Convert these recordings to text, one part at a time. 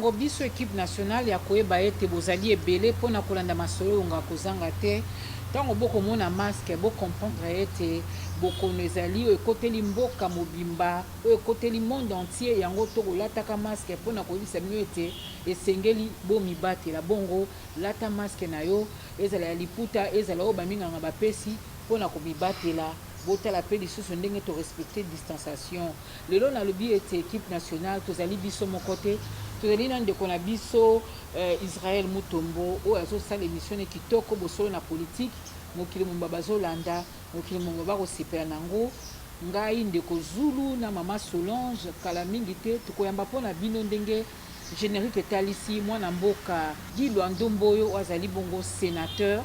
yango biso équipe nationale ya koyeba ete bozali ebele mpona kolanda masolo nga kozanga te ntango bokomona masque bocomprendre ete bokono ezali oyo ekoteli mboka mobimba oyo ekoteli monde entier yango tokolataka masque mpona koyebisa bino ete esengeli bomibatela bongo lata masque na yo ezala ya liputa ezala oyo baminganga bapesi mpona komibatela botala mpe lisusu ndenge torespecte distanciation lelo nalobi ete équipe nationale tozali biso moko te tozali na ndeko na biso Israël Mutombo oyo azosala émission kitoko bosolo na politique mokili momba bazolanda mokili momba bakosepela nango ngai ndeko Zulu na mama Solange kala mingi te tokoyamba mpona bino ndenge générique etalisi mwana mboka Guy Lwando oyo azali bongo sénateur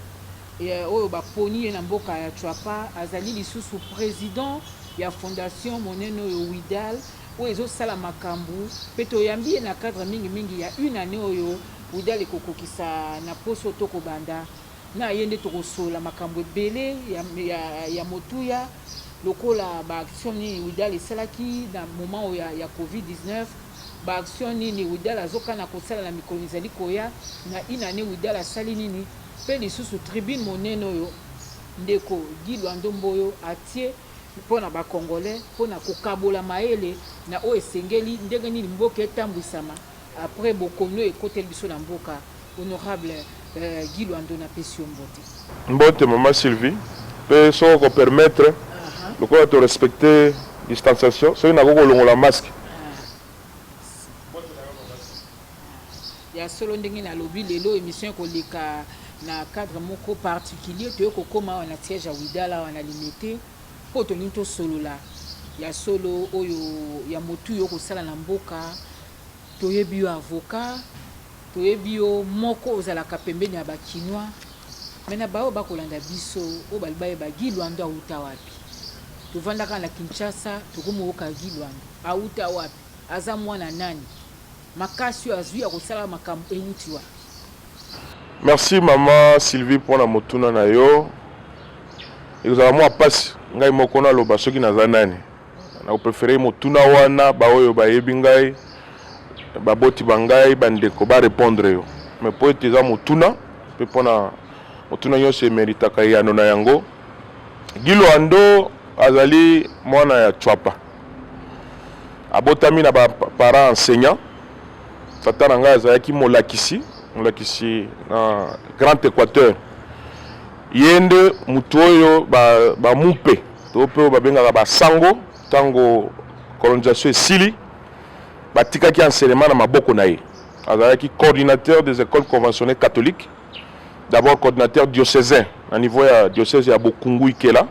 oyo baponi ye na mboka ya Chwapa azali lisusu président ya fondation monene oyo Widal oyo ezosala makambo mpe toyambi ye na cadre mingi ya une année oyo Widal ekokokisa na poso tokobanda na ye nde tokosola makambo ebele ya motuya lokola baaction nini Widal esalaki na moment oyo ya COVID-19 baaction nini Widal azokana kosala na mikolo ezali koya na une année Widal asali nini mpe lisusu tribune monene oyo ndeko Guy Lwando oyo atie mpona bakongolais mpona kokabola mayele na oyo esengeli ndenge nini mboka etambwisama après bokono ekoteli biso na mboka honorable Guy Lwando na pesi yo mbote mama Sylvie mpe soko kopermettre lokola to respecter distanciation soki nako kolongola masque ya solo ndenge nalobi lelo émission ekoleka na cadre moko particulier toyo kokoma wana siège ya Widal wana limité po tolingi tosolola ya solo oyo ya motu yo kosala na mboka toyebi yo avocat toyebi yo moko ozalaka pembeni ya bakinois mena bao bakolanda biso oyo balibayeba Guy Lwando auta wapi tovandaka na Kinshasa tokomoyoka Guy Lwando auta wapi aza mwana nani makasi oyo azwi ya kosala makambo euti wapi. Merci maman Sylvie pour la motuna na yo. Ezala mwa passe ngai moko na loba soki naza nani. Na préférer motuna wana ba oyo ba yebi ngai ba boti bangai bandeko ba répondre yo. Mais po ete za motuna pe pona motuna yo se mérita ka yano na yango. Guy Lwando azali mwana ya Chwapa. Abotami na ba parents enseignants. Tata na ngai azalaki molakisi na Grand Équateur yende mutoyo ba mupe to pe ba benga ba sango tango colonisation esili batikaki enseignement na maboko na ye azalaki coordinateur des écoles conventionnelles catholiques d'abord coordinateur diocésain à niveau ya diocèse ya Bokungu Ikela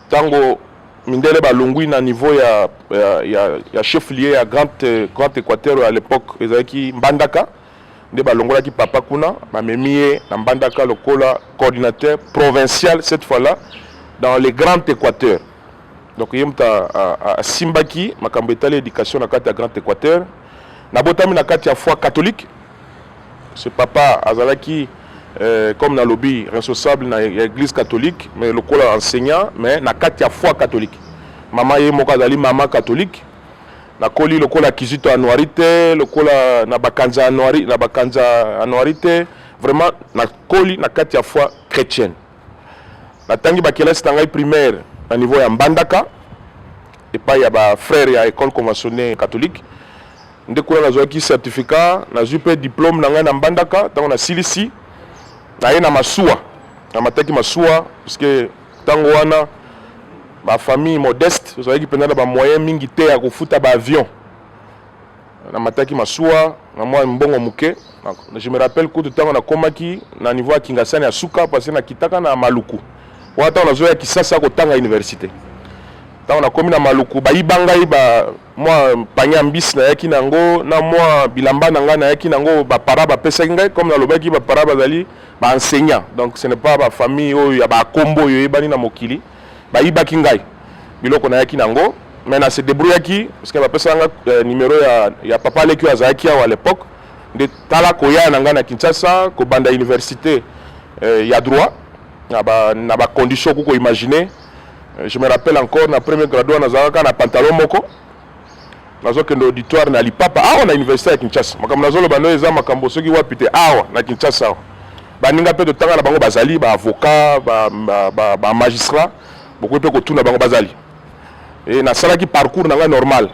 tango mindele balongwi na niveau ya chef lié à Grand Équateur à l'époque ezalaki Mbandaka nde balongolaki papa kuna bamemie na Mbandaka lokola coordinateur provincial cette fois-là dans les Grands Équateurs. Donc yemta a simbaki makambo etali éducation na kati ya Grand Équateur na botami na kati ya foi catholique. Ce papa azalaki comme na lobby responsable na l'église catholique mais lokola enseignant mais na kati ya foi catholique. Maman ye moko azali maman catholique na koli lokola kizito anuarité lokola na bakanza anuarité vraiment na koli na kati ya foi chrétienne na tangi bakelasi tangai primaire na niveau ya Mbandaka et pas ya ba frère ya école conventionnelle catholique nde kuna nazwaki certificat na jupe diplôme na ngai na Mbandaka tango na silisi na ye na masuwa na mataki masuwa parce que tango wana ma famille modeste vous savez qui prenait ba moyen mingi te ya kofuta ba avion na mataki masuwa na moi mbongo muke je me rappelle que tout temps na komaki na niveau ya Kingasani ya suka parce na kitaka na Maluku wata na zoya kisasa ko tanga université tango na komi na Maluku ba ibangai ba moi panya mbisi na yaki nango na moi bilamba na nga na yaki nango ba paraba pesa ngai comme na lobaki ba paraba zali ba enseignant donc ce n'est pas ba famille oyo ya ba kombo yo ebani na mokili ba ibaki ngai biloko na yaki nango mais na se débrouillaki parce que ba pesanga numéro ya papa leki azaki à l'époque de tala koya na nga na Kinshasa ko banda université ya droit na ba condition ko imaginer je me rappelle encore na premier graduat na zaka na pantalon moko nazokende auditoire na lipapa awa na université ya Kinshasa makambo nazoloba ndo eza makambo soki wapi te awa na Kinshasa awa baninga mpe totanga na bango bazali avocat ba magistrat beaucoup mpe kotuna bango bazali et nasalaki parcours na ngai normal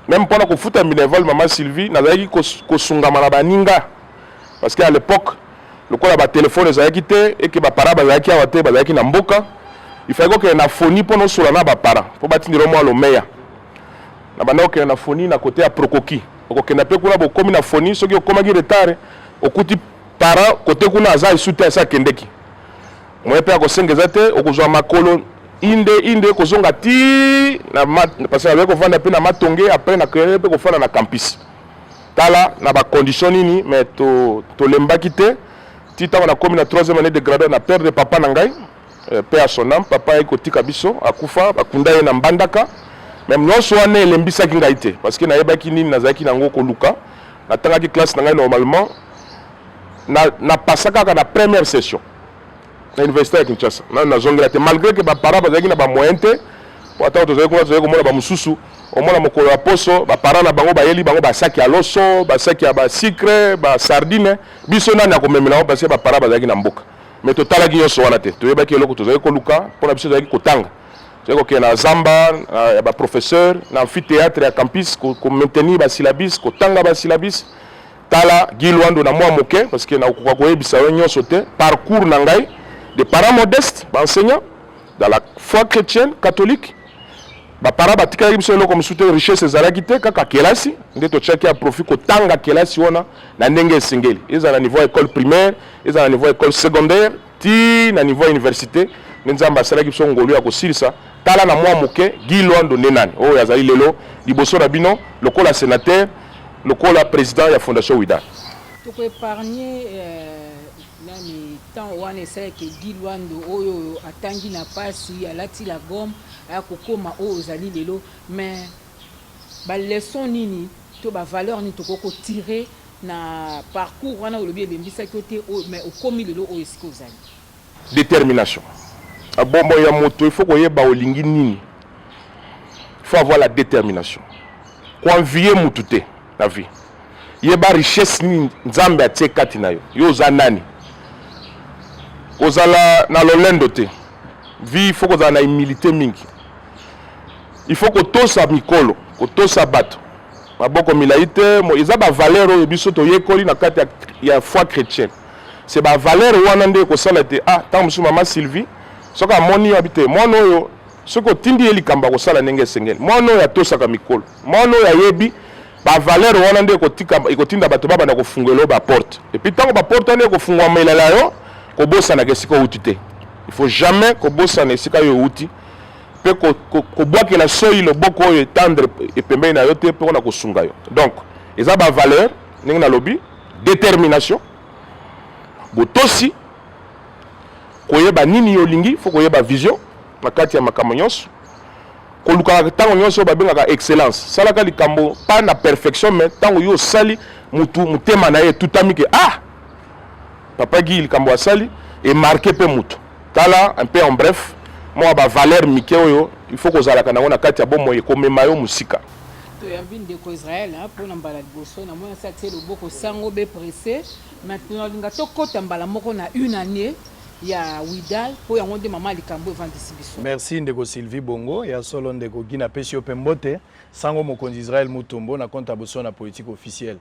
même mpona kofuta bénévole Maman Sylvie nazalaki kosungama na baninga parce que à l'époque lokola batelefone ezalaki te eke bapara bazalaki awa te bazalaki na mboka il fallait kokende na foni mpona osola na bapara mpo batindela mwa lomeya na banda okende na foni na kote ya prokoki okokenda mpe kuna bokomi na foni soki okomaki retard okuti para kote kuna aza esu te asa akendeki moye mpe akosengeza te okozwa makolo inde kozonga ti parce que azalaki kofanda mpe na matonge apres nakende mpe kofanda na campus tala na bacondition nini mais tolembaki te ti ntango nakomi na 3e année de grade na père de papa na ngai pe à son âme papa ye kotika biso akufa bakunda ye na mbandaka même nyonso wana elembisaki ngai te parce que nayebaki nini nazalaki nango koluka natangaki classe na ngai normalement na passa kaka na première session na université ya Kinshasa nazongela te malgré que bapara bazalaki na bamoyen te po ata tozalaki komona bamosusu omona mokolo ya poso bapara na bango bayeli bango basaki ya loso basaki ya basikre basardine biso nani akomemela ngo parce que bapara bazalaki na mboka mais totalaki nyonso wana te toyebaki eloko tozalaki koluka mpona biso tozalaki kotanga tozalaki kokende na zamba ya baprofesseur na amphithéâtre ya campus komaintenir basyllabis kotanga basyllabis tala gilwando na mwa moke parce que nakoka koyebisa yo nyonso te parcours na ngai de parents modestes baenseignants dans la foi chrétienne catholique bapara batikalaki biso eloko mosusu te richesse ezalaki te kaka kelasi nde totiaki ya profit kotanga kelasi wana na ndenge esengeli eza na niveau ya école primaire eza na niveau ya école secondaire ti na niveau ya université nde nzambe asalaki biso ngolu ya kosilisa tala na mwa moke gilwando nde nani oyo azali lelo liboso na bino lokola sénateur lokola président ya fondation Widal tokoépargne nani temps wana esalaki gilwando oyo atangi na pasi alati la gomme akokoma oyo ozali lelo mais baleson nini to bavaleur nini tokoko tire na parcours wana olobi elembisaki yo te mais okomi lelo oyo esika ozali détermination abombo ya moto il faut koyeba olingi nini il faut avoir la détermination koenvier mutu te na vie yeba richesse nini nzambe atie kati na yo yo oza nani ozala na lolendo te vie il faut kozala na humilité mingi il faut kotosa mikolo kotosa bato maboko milai te eza bavaleur oyo biso toyekoli na kati ya foi chrétienne c'est bavaleur wana nde ekosala te ntango mosusu Maman Sylvie soki amoni yo abi te mwana oyo soki otindi ye likambo akosala ndenge esengeli mwana oyo atosaka mikolo mwana oyo ayebi bavaleur wana nde ekotinda bato babanda kofungela yo baporte epuis ntango baporte wana ekofungwamelela yo kobosanaka esika outi te il faut jamais kobosana esika yo outi mpe kobwakela soki loboko oyo etendre epembeni na yo te mpe mpona kosunga yo donc eza bavaleur ndenge nalobi détermination botosi koyeba nini yolingi fo koyeba vision na kati ya makambo nyonso kolukaka ntango nyonso babengaka excellence salaka likambo pas na perfection mais ntango yo osali mutu mutema na ye etutami ke papa gi likambo asali emarke mpe mutu tala un peu en bref moi bavaleur mike oyo il faut kozalaka nango na kati ya bomoi ekomema yo mosika toyambi ndeko Israël mpona mbala liboso na mwana sa tie loboko sango be pressé maintenant linga tokota mbala moko na une année ya Widal po yango nde mama likambo evandisi biso. Merci ndeko Sylvie Bongo ya solo ndeko Gina Pesio Pembote sango mokonzi Israël Mutombo na compte aboso na politique officielle.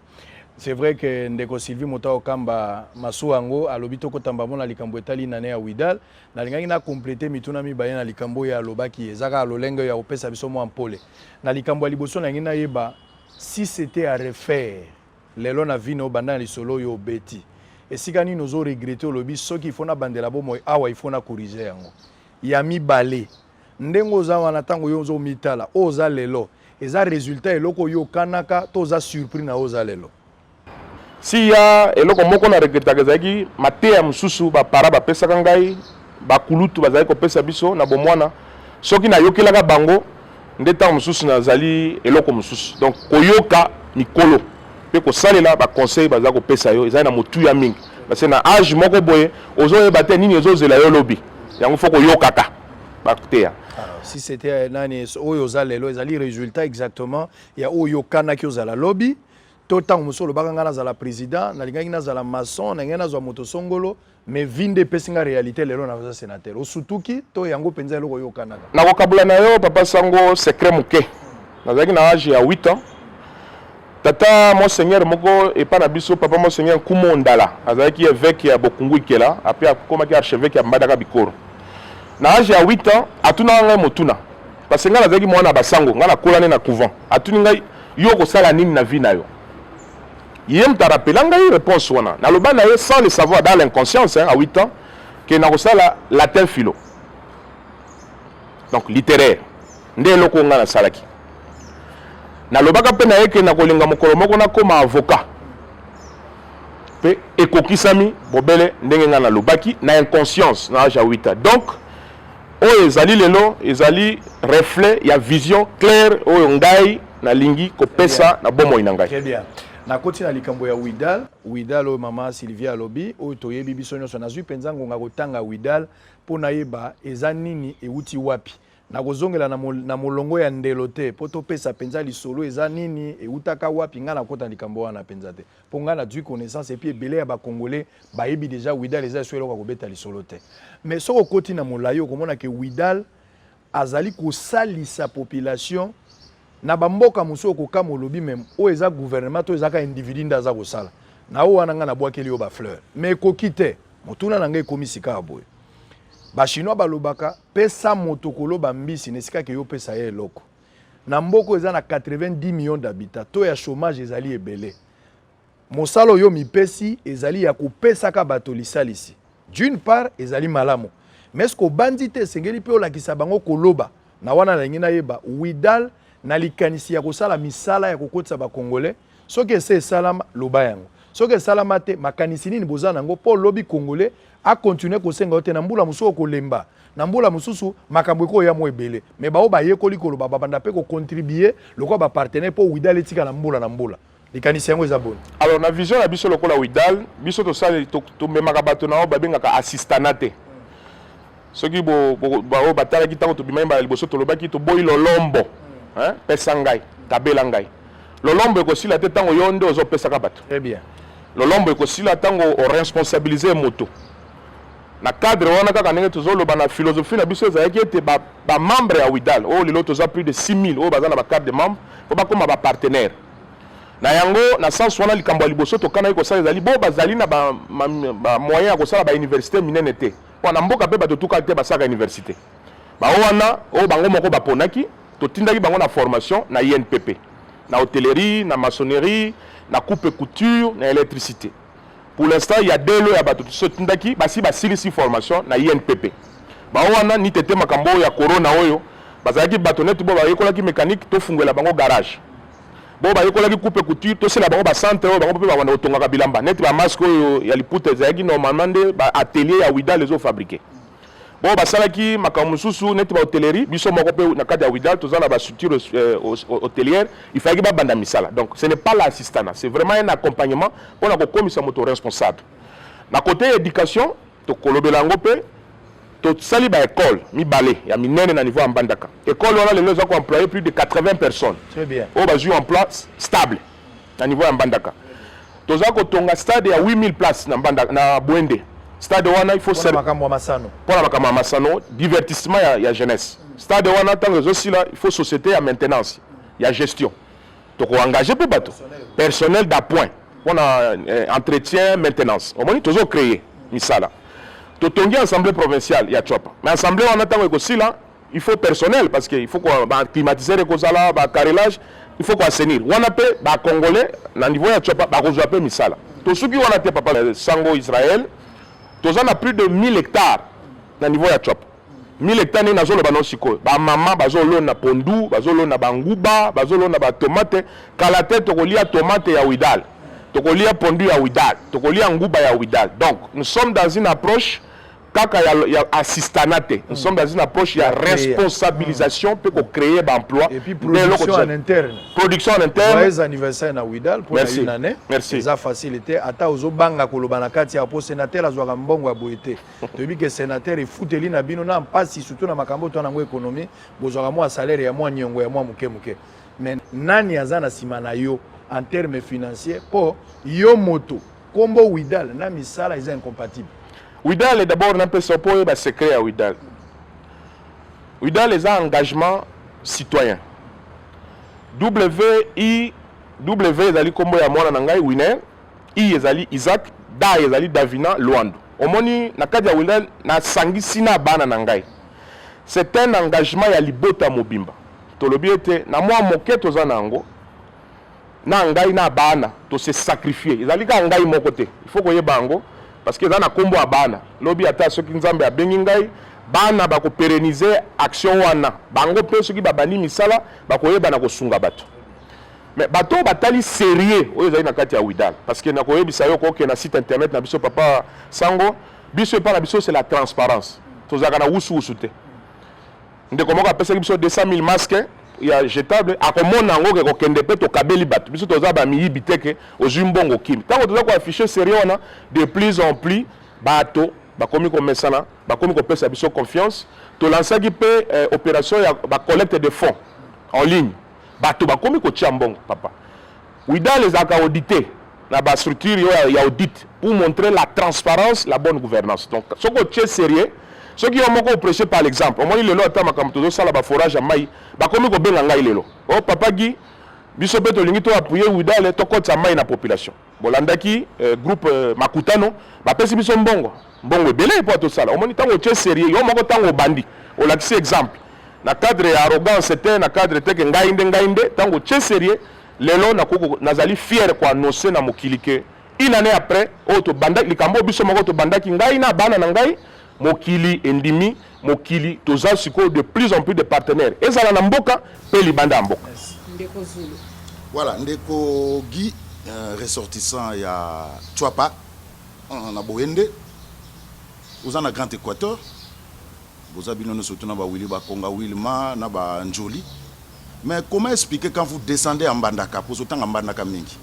C'est vrai que ndeko Sylvie Motao Kamba Masuango alobito kotamba mona likambo etali nane ya Widal na lingangi na compléter mituna mibaya na likambo ya lobaki ezaka lolengo ya opesa biso mo ampole na likambo ya liboso na ngina yeba si c'était à refaire lelo na vino banda na solo yo beti esika nini ozo regretter olobi soki il faut na bandela bo moy awa il faut na corriger yango ya mibale ndengo oza wana tango yo ozo mitala oza lelo eza résultat eloko yo kanaka toza surpris na oza lelo si ya eloko moko na regretaka ezalaki mateya mosusu bapara bapesaka ngai bakulutu bazali kopesa biso na bomwana soki nayokelaka bango nde ntango mosusu nazali eloko mosusu donc koyoka mikolo mpe kosalela baconseil baza kopesa yo ezali na motuya mingi parce na age moko boye ozoyeba te nini ezozela yo lobi yango fo koyokaka bateya. Si c'était nani oyo zalelo ezali résultat exactement ya oyo kana ki ozala lobby to tant musolo bakanga na zala président na lingaki na zala maçon na ngena zo moto songolo mais vinde pesinga réalité lelo na za sénateur osutuki to yango penza eloko yo kana na kokabula na yo papa sango secret muke nazaki na âge ya 8 ans tata monseigneur moko epa na biso papa monseigneur Kumondala azalaki évêque ya Bokungu Ikela après akomaki archevêque ya Mbadaka Bikoro na âge ya 8 ans atuna ngai motuna parce que ngai nazalaki mwana basango ngai nakolane na couvent atuni ngai yo kosala nini na vie na yo ye mta rappela ngai réponse wana naloba na ye sans le savoir dans l'inconscience à 8 ans que na kosala latin philo donc littéraire nde eloko ngai nasalaki nalobaka mpe na ye ke na kolinga mokolo moko nakoma avocat mpe ekokisami bobele ndenge ngai nalobaki na inconscience na âge ya 8 ans donc oyo ezali lelo ezali reflet ya vision claire oyo ngai nalingi kopesa na bomoi na ngai. Très bien. Na koti na likambo ya Widal oyo mama Sylvia alobi oyo toyebi biso nyonso nazwi penza ngonga kotanga Widal mpo nayeba eza nini euti wapi na kozongela na molongo ya ndelo te po topesa penza lisolo eza nini eutaka wapi nga na kota likambo wana penza te mpo nga nazwi connaissance epi ebele ya bakongolais bayebi deja Widal eza so eloko kobeta lisolo te mais soko koti na molayi okomona ke Widal azali kosalisa population na bamboka muso koka molobi même o eza gouvernement to ezaka individu ndaza kosala na o wana nga na bwakeli yo ba fleur mais kokite motuna na ngai komisika aboye ba chinois balobaka pesa moto koloba mbisi nesika ke yo pesa ye eloko na mboko eza na 90 millions d'habitants to ya chômage ezali ebele mosalo yo mipesi ezali ya kopesaka bato lisalisi d'une part ezali malamu mais ce ko bandite sengeli pe olakisa bango koloba na wana na ngina yeba Widal na likanisi ya kosala misala ya kokotisa ba congolais soki ese salama loba yango soki salama te makanisi nini boza nango po lobi congolais a continuer kosenga te na mbula mususu kolemba na mbula mususu makambo ko ya mo ebele mais bao ba yekoli koloba babanda pe ko contribuer lokwa ba partenaire po Widal etika na mbula likanisi yango eza boni. Alors na vision ya biso lokola Widal biso to sala to memaka bato na ba bengaka assistanate soki bo batalaki tango to bimemba liboso to lobaki to boyi lolombo hein pesa ngai tabela ngai lolombo ekosila te tango yo nde ozopesaka bato. Très bien. Lolombo ekosila tango o responsabiliser moto na cadre wana kaka ndenge tozoloba na philosophie na biso ezalaki ete ba membre ya Widal oyo lelo toza plus de 6000 oyo baza na ba carte de membre po bakoma ba partenaire na yango na sens wana likambo ya liboso tokana kosala ezali bo bazali na ba moyen ya kosala ba université minene te po na mboka mpe bato tuka te basaka université ba wana oyo bango moko baponaki totindaki bango na formation na INPP na hôtellerie na maçonnerie na coupe et couture na électricité. Pour l'instant il y a deux lots ya bato totindaki basi basilisi formation na INPP ba wana ni tete makambo ya corona oyo bazalaki bato netu bo bayekolaki mécanique tofungwela bango garage bo bayekolaki coupe et couture tosala bango ba centre oyo bango mpe bawanda kotongaka bilamba neti ba masque oyo ya liputa ezalaki normalement nde ba atelier ya Widal les fabriqué. Bon basalaki makambo mususu neti ba hôtellerie biso moko pe na cadre ya Widal tozala ba structure hôtelière il fallait ba banda misala donc ce n'est pas l'assistanat c'est vraiment un accompagnement pour na kokomisa moto responsable na côté éducation to kolobela ngo pe to sali ba école mibale ya minene na niveau ya Mbandaka école wana lelo za ko employer plus de 80 personnes. Très bien. O ba jou emploi stable na niveau ya Mbandaka toza ko tonga stade ya 8000 places na Mbandaka na Bwende stade wana il faut pour makambo masano pour la makambo masano divertissement ya jeunesse stade wana tango zosila il faut société ya maintenance ya gestion to ko engager pe bato personnel d'appoint pour entretien maintenance au moins toujours créer misala to tongi assemblée provinciale ya Chopa mais assemblée wana tango ekosila il faut personnel parce que il faut ko ba climatiser ko sala ba carrelage il faut ko assainir wana pe ba congolais na niveau ya Chopa ba ko zoape misala to suki wana te papa sango Israël toza na plus de 1000 hectares na niveau ya Chopa 1000 hectares ni nazolo bano siko ba mama bazolo na pondu bazolo na banguba bazolo na ba tomate kala te tokolia tomate ya Widal tokolia pondu ya Widal tokolia nguba ya Widal donc nous sommes dans une approche kaka ya assistanate. Nous sommes dans une approche de responsabilisation pour créer d'emploi. Et puis production en interne. Production en interne. Joyeux anniversaire na Widal pour une année. Merci. Ça facilité. Ata ozo banga kolobana kati ya po sénateur azwaka mbongo ya boyete. Tobi que sénateur e futeli na bino na mpasi surtout na makambo to na ngo économie, bozwaka mo salaire ya mo nyongo ya mo muke. Mais nani azana simana yo en termes financiers po yo moto kombo Widal na misala is incompatible. Widal est d'abord un peu un secret à Widal. Widal est un engagement citoyen. W ezali kombo ya mwana na ngai Winner, I ezali Isaac, Da ezali Davina Luandu. Omoni na kadi ya Widal na sangisi na bana na ngai. C'est un engagement ya libota mobimba. Tolobi ete na mwa moke toza nango na ngai na bana to se sacrifier. Ezali ka ngai moko te. Il faut koyeba bango. Parce que dans la combo à bana, lobby ata ceux qui nous ont bengingai, bana bako pérenniser action wana. Bango pe ceux qui babani misala, bako yeba na ko sunga bato. Mais bato batali sérieux, oyo zali na kati ya Widal. Parce que na ko yebisa yo ko ke na site internet na biso papa sango, biso pa na biso c'est la transparence. Tozaka na wusu te. Ndeko moko apesa biso 200 000 masques. Il y a jetable à comment nango ke ko kende pe to kabeli bato biso toza ba mi biteke ozumbongo kim tango toza ko afficher sérieux on a de plus en plus bato ba komi ko mesana ba komi ko pesa biso confiance to lancer qui pe opération ya ba collecte de fonds en ligne bato ba komi ko tiambongo papa Widal les aka auditer na ba structure ya audit pour montrer la transparence la bonne gouvernance donc ce ko tient sérieux. Ceux qui ont prêché par l'exemple, au moins ils ont fait ça la forage à maï, bah comme ils ont bien l'angai lelo. Oh papa Guy, bisope to lingi to appuyer Widal to côté maï na population. Bolandaki groupe Makutano, bah pesi biso mbongo belé pour tout ça. Au moins ils ont été sérieux, yo moko tango bandi. On l'a dit exemple. Na cadre arrogance c'était na cadre teke ngainde tango été sérieux, lelo na koko nazali fier kwa annoncer na mokilike. Une année après, auto banda likambo biso moko to bandaki ngai na bana na ngai. Mokili endimi mokili toza siko de plus en plus de partenaires ezala na mboka pe libanda mboka. Ndeko Zulu. Voilà, Ndeko Guy ressortissant ya Chwapa na Boende. Vous en a Grand Équateur. Vous avez nous surtout na ba Willy ba Konga Wilma na ba Njoli. Mais comment expliquer quand vous descendez en Mbandaka pour autant en Mbandaka mingi.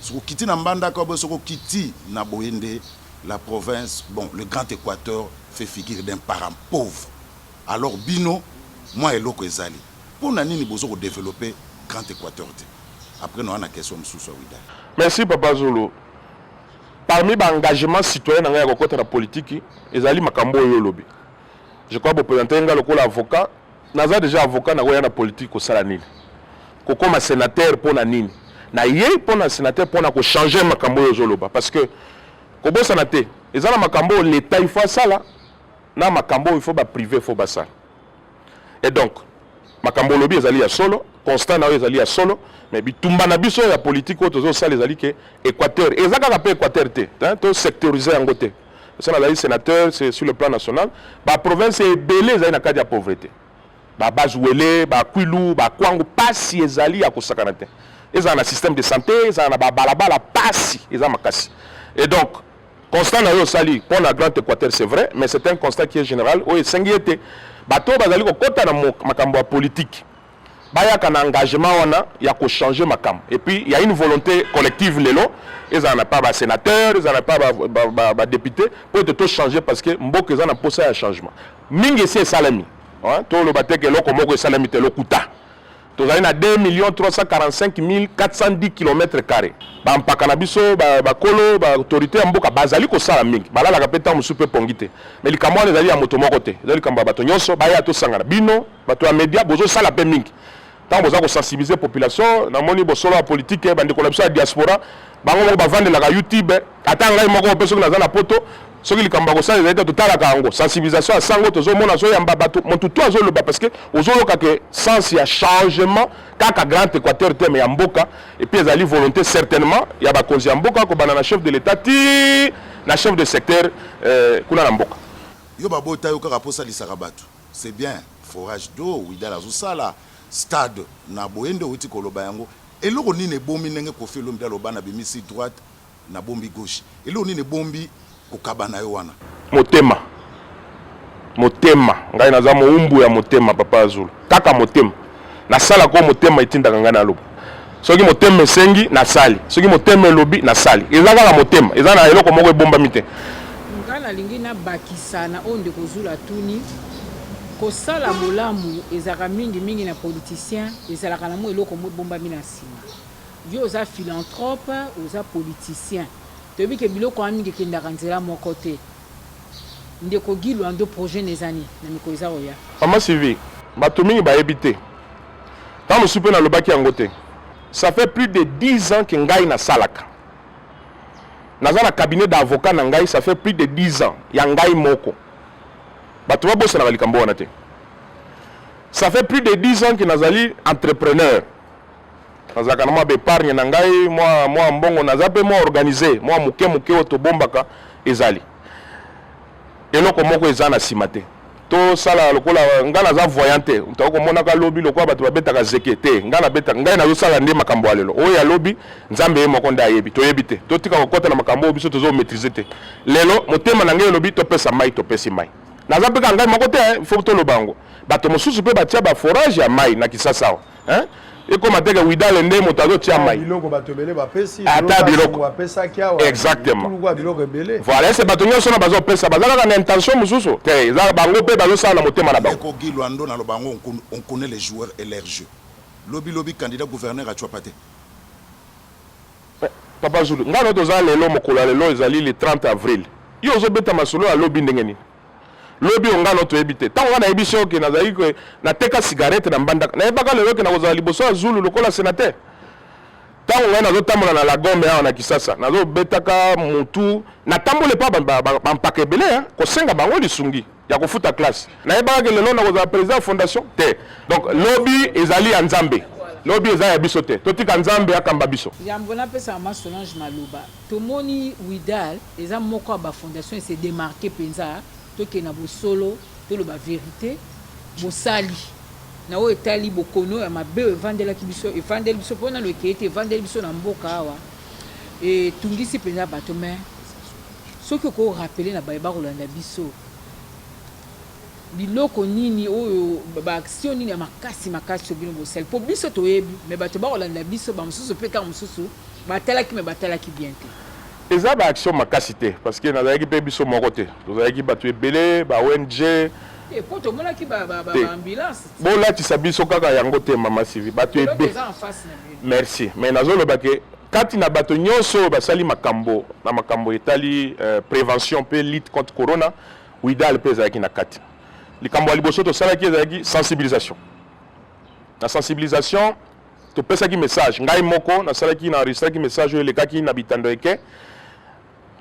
Soko kiti na Mbandaka bo soko kiti na Boende. La province, bon, le Grand Équateur fait figure d'un parent pauvre. Alors, Bino, moi et l'autre Ezali. Pour nous besoin de développer Grand Équateur. Après, nous avons une question sous Widal. Merci, Papa Zulu. Parmi les engagements citoyens dans la politique, Ezali Makambo et Lobby. Je crois que vous présentez un avocat. Nous avons déjà avocat dans la politique au Salanil. Comme sénateur pour la Nini. Pour un sénateur pour changer Makambo et Zoloba. Parce que Kobo sanate, ezala makambo l'État il faut ça là, na makambo il faut ba privé il faut ba ça. Et donc makambo lobby ezali ya solo, constant na ezali ya solo, mais bitumba na biso ya politique otozo ça les ali que Équateur, ezaka ka pe Équateur te, hein, to sectoriser en côté. Ça na la sénateur, c'est sur le plan national, ba province est belé ezali na kadi ya pauvreté. Ba Bazuele, ba Kwilu, ba Kwango pasi ezali ya kosakana te. Ezala na système de santé, ezala na ba balabala pasi, ezala makasi. Et donc constat na yo sali pour la Grande Équateur c'est vrai mais c'est un constat qui est général o esengiete bato bazali ko kota na makambo politique baya kana engagement wana ya ko changer makambo et puis il y a une volonté collective lelo ils en a pas ba sénateur ils en a pas ba député pour te changer parce que mboka ils en a posé un changement mingi c'est salami hein to lo bateke loko moko salami te lokuta to na 2 345 410 km². Ba mpaka na biso ba kolo ba autorité mboka bazali ko sala mingi. Balala ka peta musupe pongite. Mais likamwa ezali ya moto moko te. Ezali kamba bato nyonso ba ya to sangana. Bino bato ya media bozo sala pe mingi. Tant boza ko sensibiliser population na moni bosolo ya politique ba ndeko na biso ya diaspora bango moko ba vendre la YouTube ata ngai moko peso na zana poto soki likambo ko sala ezali totala kango sensibilisation à sango tozo mona so yamba bato montu to azo loba parce que ozoloka que sens ya changement kaka Grand Équateur te mais ya mboka et puis ezali volonté certainement ya ba konzi ya mboka ko bana na chef de l'état ti na chef de secteur kuna na mboka yo babota yo kaka posa lisaka bato c'est bien forage d'eau Widal azosala stade na Boende uti koloba yango eloko nini bombi ndenge Koffi Olomide aloba na bimisi droite na bombi gauche eloko nini bombi kokabana yo wana motema motema ngai naza moumbu ya motema papa Azulu kaka motema nasala ko motema etindaka ngai na lobo soki motema esengi nasali soki motema elobi nasali eza kaka motema eza na eloko moko ebombami te ngai nalingi nabakisa na oyo ndeko Zulu tuni kosala molamu ezalaka mingi na politicien ezalaka na mo eloko mo ebombami na nsima yo oza philanthrope oza politicien toyebi ke biloko ya mingi ekendaka nzela moko te ndeko Guy Lwando projet nezani na mikolo eza oya mama Sylvie bato mingi bayebi te ntango mosusu mpe nalobaki yango te ça fait plus de 10 ans que ngai nasalaka naza na cabinet d'avocat na ngai ça fait plus de 10 ans ya ngai moko bato babosanaka likambo wana te ça fait plus de 10 ans que nazali entrepreneur nazalaka na mwa bepargne na ngai mwa mbongo naza mpe mwa organisé mwa moke oyo tobombaka ezali eloko moko eza na nsima te tosala lokola ngai naza voyant te tokomonaka lobi lokola bato babetaka zeke te ngai nazosala nde makambo ya lelo oyo ya lobi nzambe ye moko nde ayebi toyebi te totika kokota na makambo oyo biso tozomaîtrise te lelo motema na ngai elobi topesa mai topesi mai naza mpe ka ngai moko te fo toloba yango bato mosusu mpe batia baforage ya mai na Kisasa awa ekoma teke widale nde moto azotia mai ata biloko exactement voilà ese bato nyonso na bazopesa baza kaka na intention mosusu te eza bango mpe bazosala na motema na bango Guy Lwando na lobango on connaît les joueurs et leur jeu lobi candidat gouverneur atwapa te papa Zulu ngai no toza lelo mokolo ya lelo ezali le 30 avril yo ozobeta masolo ya lobi ndenge nini lobi ongano toyebi te ntango nga nayebi soki nazali nateka cigarette na mbandaka nayebaka lelo ke nakozala liboso ya Zulu lokola sénateur ntango ngai nazotambola na Lagombe awa na Kisasa nazobetaka motu natambole mpa bampaka ebele kosenga bango lisungi ya kofuta classe nayebaka ke lelo nakozala président ya fondation te donc lobi ezali ya Nzambe lobi eza ya biso te totika Nzambe akamba biso yambo napesa ma Solange Maloba tomoni Widal eza moko ya bafondation se démarquer penza toke na bosolo toloba vérité bosali na oyo etali bokono ya mabe evandelaki biso evandeli biso mpona loke ete evandeli biso na mboka awa etungisi mpenza bato me soki okorapele na baye bakolanda biso biloko nini oyo baaction nini ya makasi obino bosali mpo biso toyebi me bato bakolanda biso bamosusu mpe kaka mosusu batalaki me batalaki bien te eza baaction makasi te parce que nazalaki mpe biso moko te tozalaki bato ebele ba ONG po tomonaki baambulance bolatisa biso kaka yango te mama Sylvie bato ebe merci mais nazoloba ke kati na bato nyonso oyo basali makambo na makambo etali prévention mpe lutte contre corona Widal mpe ezalaki na kati likambo ya liboso tosalaki ezalaki sensibilisation na sensibilisation topesaki message ngai moko nasalaki na enregistraki message oyo elekaki na bitando eke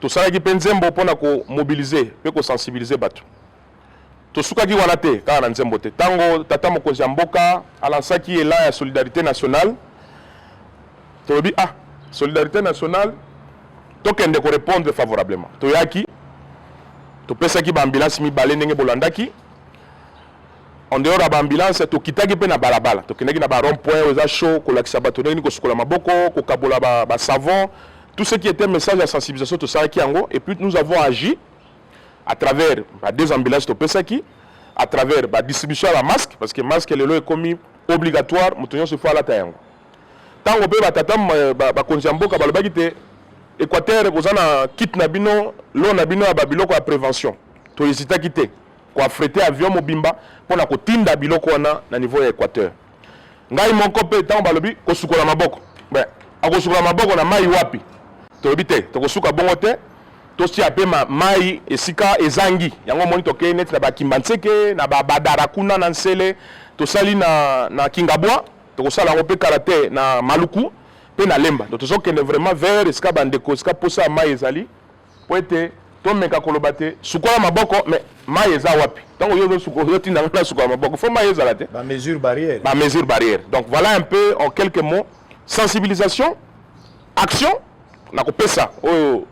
tosalaki mpe nzembo mpona komobilize mpe kosensibilize bato tosukaki wana te kaka na nzembo te ntango tata mokonzi ya mboka alansaki elan ya solidarité nationale tolobi solidarité nationale tokende korépondre favorablement toyaki topesaki baambulance mibale ndenge bolandaki en dehors ya baambulance tokitaki mpe na balabala tokendaki na barond point oyo eza chaud kolakisa bato ndenge nini kosukola maboko kokabola basavon tout ce qui était message ya sensibilisation tosalaki yango et puis nous avons agi à travers deux ambulances topesaki à travers distribution ya bamasque parce que masque lelo ekomi obligatoire moto nyonso fo alata yango ntango mpe batata bakonzi ya mboka balobaki te Équateur koza na kit na bino lo na bino ya babiloko ya prévention tohésitaki te koafrete avion mobimba mpona kotinda biloko wana na niveau ya Équateur ngai moko mpe ntango balobi kosukola maboko akosukola maboko na mai wapi tolobi te tokosuka bongo te tosia mpe mai esika ezangi yango moni tokei neti na bakimba nseke na babadara kuna na nsele tosali na kingabwa tokosala yango mpe karate na maluku mpe na lemba donc tozokende vraiment vers esika bandeko esika posa ya mai ezali po ete tomeka koloba te sukola maboko mais mai eza wapi ntango yo ozotinda ngo na sukola maboko fo mai ezala te mesure barrière donc voilà un peu en quelques mots sensibilisation action nakopesa oyo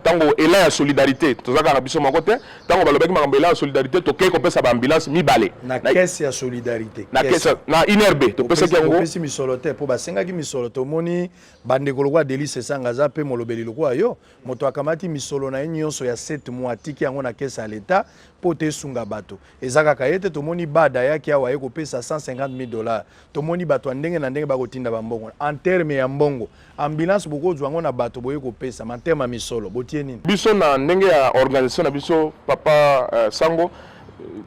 tango élan ya solidarité tozaka na biso moko te tango balobaki makambo élan ya solidarité tokei kopesa baambulance mibale na caisse ya solidarité na caisse na INRB topesaki yango opesi misolo te mpo basengaki misolo tomoni bandeko lokola Delice Esanga aza mpe molobeli lokola yo moto akamati misolo na ye nyonso ya 7 mois atiki yango na caisse ya l'État mpo te esunga bato eza kaka ye te tomoni bada yaki awa ye kopesa $150,000 tomoni bato ya ndenge na ndenge bakotinda bambongo en terme ya mbongo ambulance bokozwa yango na bato boye kopesa en terme ya misolo botie nini biso na ndenge ya organisation na biso papa Sango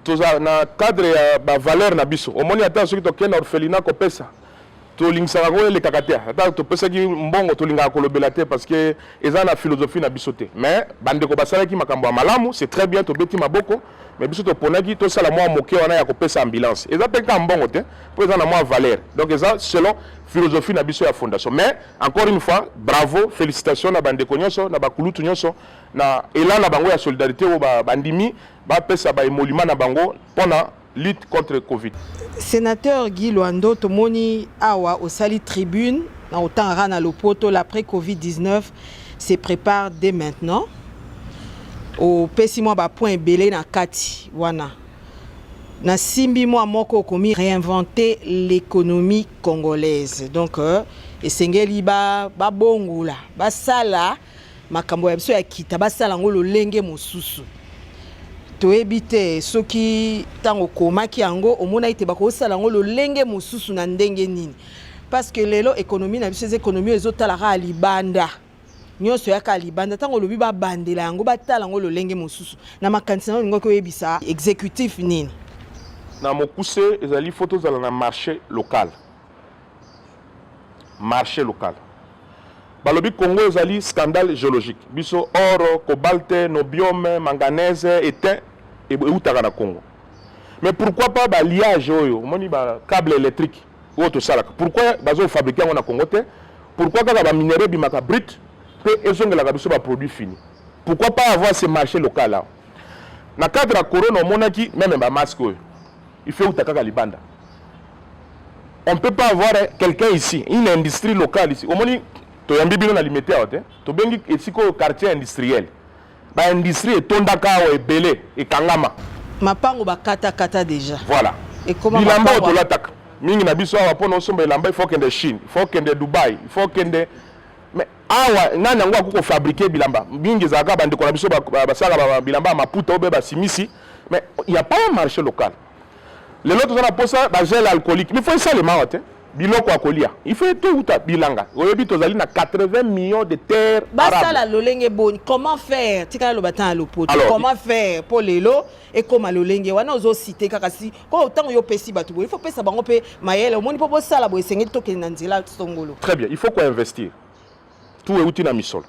toza na cadre ya bavaleur na biso omoni ata soki tokende na orphelinat kopesa tolingisaka ngo elekaka te ata topesaki mbongo tolingaka kolobela te parce que eza na philosophie na biso te mais bandeko basalaki makambo ya malamu c'est très bien tobeti maboko mais biso toponaki tosala mwa moke wana ya kopesa ambulance eza mpe ka mbongo te mpo eza na mwa valeur donc eza selon philosophie na biso ya fondation mais encore une fois bravo félicitations na bandeko nyonso na bakulutu nyonso na élan na bango ya solidarité oyo bandimi bapesa baemolima na bango mpona lutte contre Covid. Sénateur Guy Loando tomoni awa au sali tribune na autant rana lopoto l'après Covid-19 se prépare dès maintenant au pessimo ba point belé na kati wana na simbi mois moko komi réinventer l'économie congolaise donc esengeli ba bongula ba sala makambo ya biso ya kita ba sala ngolo lenge mosusu toebite soki tango komaki yango omona ite bakosala ngo lolenge mosusu na ndenge nini parce que lelo économie na biso économie ezotalaka à libanda nyonso yaka libanda tango lobi ba bandela yango batala ngo lolenge mosusu na makanisa ngo koyebisa exécutif nini na mokuse ezali photo zala na marché local balobi Congo ezali scandale géologique biso or cobalt nobium manganèse étain et eutaka na Congo mais pourquoi pas ba liage oyo moni ba câble électrique oyo to salaka pourquoi bazo fabriquer yango na Congo te pourquoi kaka ba minerai bimaka brut pe ezongela biso ba produit fini pourquoi pas avoir ce marché local là na cadre ya corona omonaki même ba masque oyo il faut utaka libanda on peut pas avoir quelqu'un ici une industrie locale ici omoni to yambi bino na limité awa te to bengi esiko quartier industriel ba industrie etondaka awa ebele ekangama mapango bakata kata déjà voilà et comment bilamba to lataka mingi na biso awa pona osomba elamba il faut kende Chine il faut kende Dubai il faut kende mais awa nani yango akuko fabriquer bilamba mingi zaka bandeko na biso basaka bilamba maputa obe basimisi mais il y a pas un marché local les autres on a posé ba gel alcoolique mais faut ça les maote biloko akolia il faut tout uta bilanga oyebi tozali na 80 millions de terres basta la lolenge boni comment faire tikala lo batan à lopoto comment faire pour lelo et comme lolenge wana ozo citer kaka si ko autant yo pesi batu il faut pesa bango pe mayele omoni po sala bo esengi to ke nanzela songolo très bien il faut quoi investir tout est outil na misolo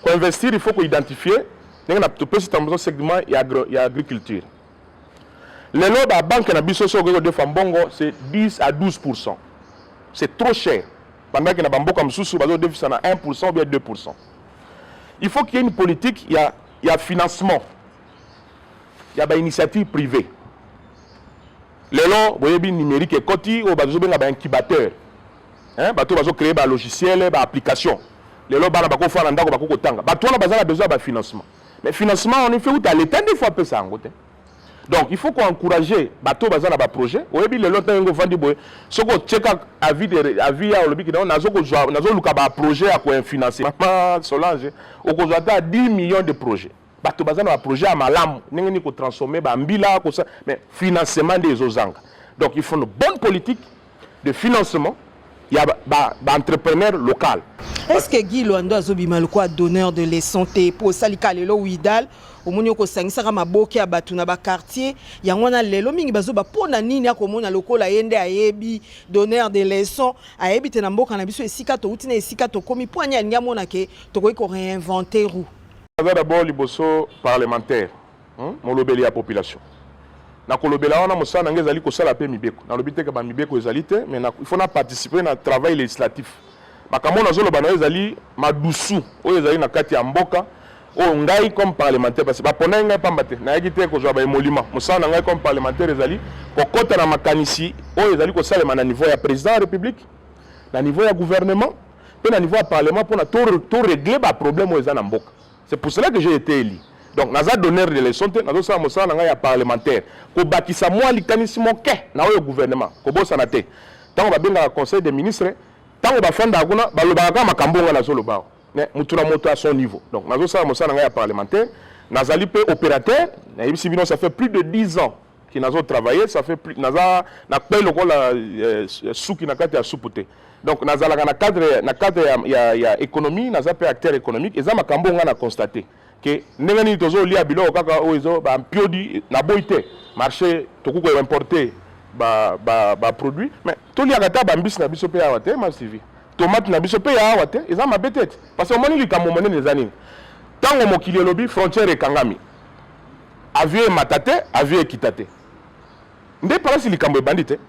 quoi investir il faut ko identifier nenga na to pesi tambo segment ya agriculture lelo ba banque na biso so ko de fambongo c'est 10 à 12%. C'est trop cher. Pendant qu'il y a un beaucoup de déficit à 1% ou bien 2%. Il faut qu'il y ait une politique, il y a financement. Il y a une initiative privée. Les lois, vous voyez, numérique et côté, ou un incubateur. Bato bazo créer un logiciel, une application. Les lois, bana bako faire un ndako bako kotanga. Bato on a besoin de financement. Mais financement, on est fait où t'as l'État des fois peu ça en côté. Donc il faut qu'on encourage bateau bazana ba projet oyebi le longtemps ngo vandi boy soko cheka avis ya olobi ki nazo ko jwa nazo luka ba projet à ko financer mama Solange okozwa ta 10 millions de projets bateau bazana ba projet à malamu ningi ni ko transformer ba mbila ko ça mais financement des ozanga donc il faut une bonne politique de financement il y a ba entrepreneur local. Est-ce que Guy Loando azobima le quoi donneur de leçons te pour salika lelo widal omoni ko sangisaka maboke ya batu na ba quartier yango na lelo mingi bazoba pona nini akomona lokola yende ayebi donneur de leçons ayebi te na mboka na biso esika to utina esika to komi poanya ninga mona ke to ko réinventer roue. D'abord liboso parlementaire molobeli ya population na kolobela wana mosana ngezali ko sala pe mibeko na lobite ka ba mibeko ezali te mais il faut na participer na travail législatif makambo na zolo bana ezali madusu oyo ezali na kati ya mboka o ngai comme parlementaire parce que ba pona ngai pambate na yekite ko zwa ba emolima mosana ngai comme parlementaire ezali kokota na makanisi oyo ezali ko sala na niveau ya président de la république na niveau ya gouvernement Puis au niveau du Parlement, pour tout régler les problèmes aux Anamboka. C'est pour cela que j'ai été élu. Donc, nous avons donné des leçons, nous avons donné des parlementaires. Nous avons bâti moi l'mécanisme au gouvernement. Nous avons santé. Tant qu'on va bien dans le conseil des ministres, tant qu'on va faire des choses, nous avons à son niveau. Donc, nous avons donné des parlementaires. Nous avons été opérateurs. Ça fait plus de 10 ans que nous avons travaillé. Ça fait plus. Nous avons fait le sous qui n'a pas été soupoté. Donc, nous avons dans le cadre économie, nous avons fait acteur économique. Et ça, nous avons constaté que nous avons lié à bilo un piodi na boité marché tout coup importé ba produit mais tout lié à ta bambis na biso pe ya wate ma suivi tomate na biso pe ya wate et ça m'a peut-être parce que on moni likambo monene les années tango mokili lobi frontière ekangami avié matate avié kitate ndé parasi likambo bandite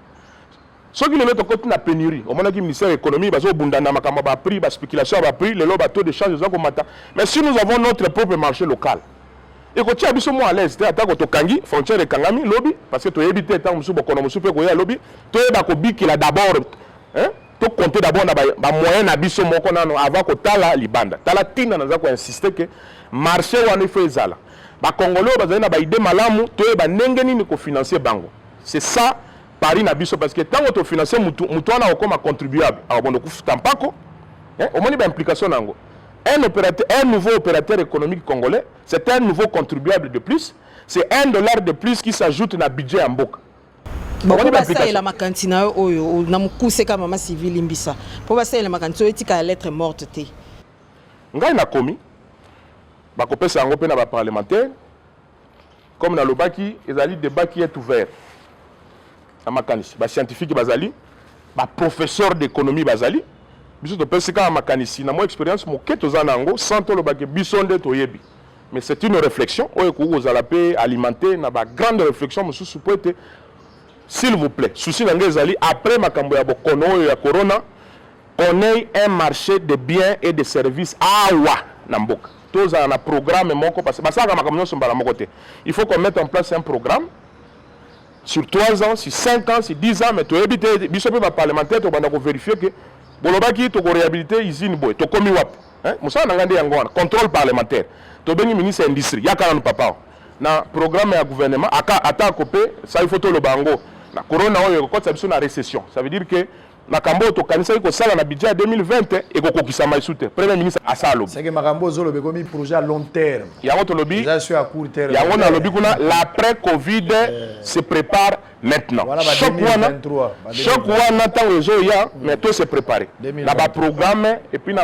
ceux qui le mettent en côté na pénurie au moment que le ministère de l'économie bazo bundana makamba ba prix ba spéculation ba prix le lot bateau de change za ko mata mais si nous avons notre propre marché local et ko tia biso mo à l'aise ata ko to kangi frontière ekangami lobby parce que to éviter tant musu bokono musu pe ko ya lobby to ba ko bikila d'abord hein to compter d'abord na ba moyen na biso moko nano avant ko tala libanda tala tina na za ko insister que marché wana fait ezala ba congolais bazali na ba idée malamu to ba ndenge nini ko financer bango c'est ça Paris na biso parce que tant que tu finances mutu wana comme contribuable alors bon kufuta mpako au moins il y a implication nango un nouveau opérateur économique congolais c'est un nouveau contribuable de plus c'est $1 de plus qui s'ajoute na budget en mboka bon ça il la makantina oyo na mukuse kama mama civil imbisa pour ça il la makantina etika lettre morte te ngai na komi ba kopesa ngo pe na ba parlementaire comme na lobaki ezali débat qui est ouvert makanisi ba scientifique bazali ba professeur d'économie bazali biso to pesi ka makanisi na mo expérience mo keto zanango sans to lo ba ke bisonde to yebi mais c'est une réflexion oyo ko ozala pe alimenter na ba grande réflexion mo sous poete s'il vous plaît souci na ngezali après makambo ya bokono ya corona on ait un marché de biens et de services awa na mboka tous en un programme moko parce que basaka makambo so mbala moko te il faut qu'on mette en place un programme sur 3 ans, sur 5 ans, sur 10 ans, mais tu évites, biso pe ba parlementaire to banda ko vérifier que bolobaki to ko réhabiliter usine boy, to komi wap, hein? Musa na ngande yango wana, contrôle parlementaire. To bengi ministre industrie, yaka na papa. Na programme ya gouvernement ata kopé, ça il faut to lo bango. Na corona oyo ko tsa biso na récession. Ça veut dire que na kambo to kanisa ko sala na budget 2020 et ko kokisa maisute. Premier ministre asalo. C'est que makambo zo lobe komi projet à long terme. Yango to lobi. Ça sur à court terme. Yango na lobi kuna l'après Covid se prépare maintenant. Voilà, chaque fois n'attend les gens ya mais tout se préparer. Na ba programme et puis na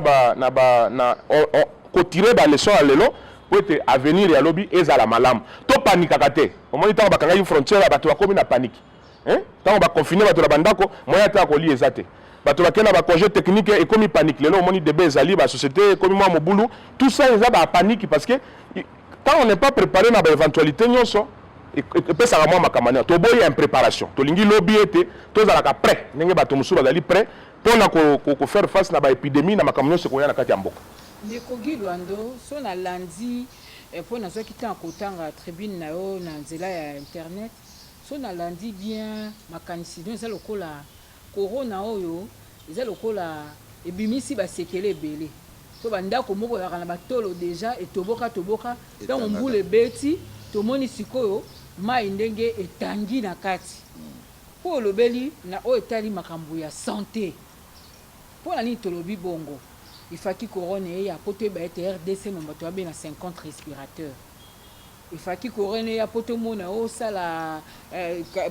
on tirer ba leçon à l'élo pour être à venir ya lobby ezala malam. To panique akate. Au moment temps ba kanga frontière ba to komi na panique. Hein? Tant on va confiner bato la bandako, moyen ta ko li ezate. Bato ba kena ba congé technique et comme panique. Lelo moni de bezali ba société comme moi mobulu, tout ça ils ba panique parce que quand on n'est pas préparé na ba éventualité nyonso et peut ça vraiment makamania. To boy en préparation. To lingi lobby été, to za la prêt. Ndenge bato musu bazali prêt pour na ko faire face na ba épidémie na makamania se ko ya na kati ya mboka. Ndeko Gilwando so na lundi pour na so kita kotanga tribune na yo na nzela ya internet. So na lundi bien makanisi donc ça lokola corona oyo eza lokola ebimisi ba sekele belé to banda ko moko ya kana batolo déjà et toboka donc mbule beti to moni sikoyo mai ndenge etangi na kati po lobeli na o etali makambu ya santé po na ni tolobi bongo ifaki corona ya poto ba RDC no bato ba na 50 respirateurs. Il faut qu'il y ait un peu de monde au sala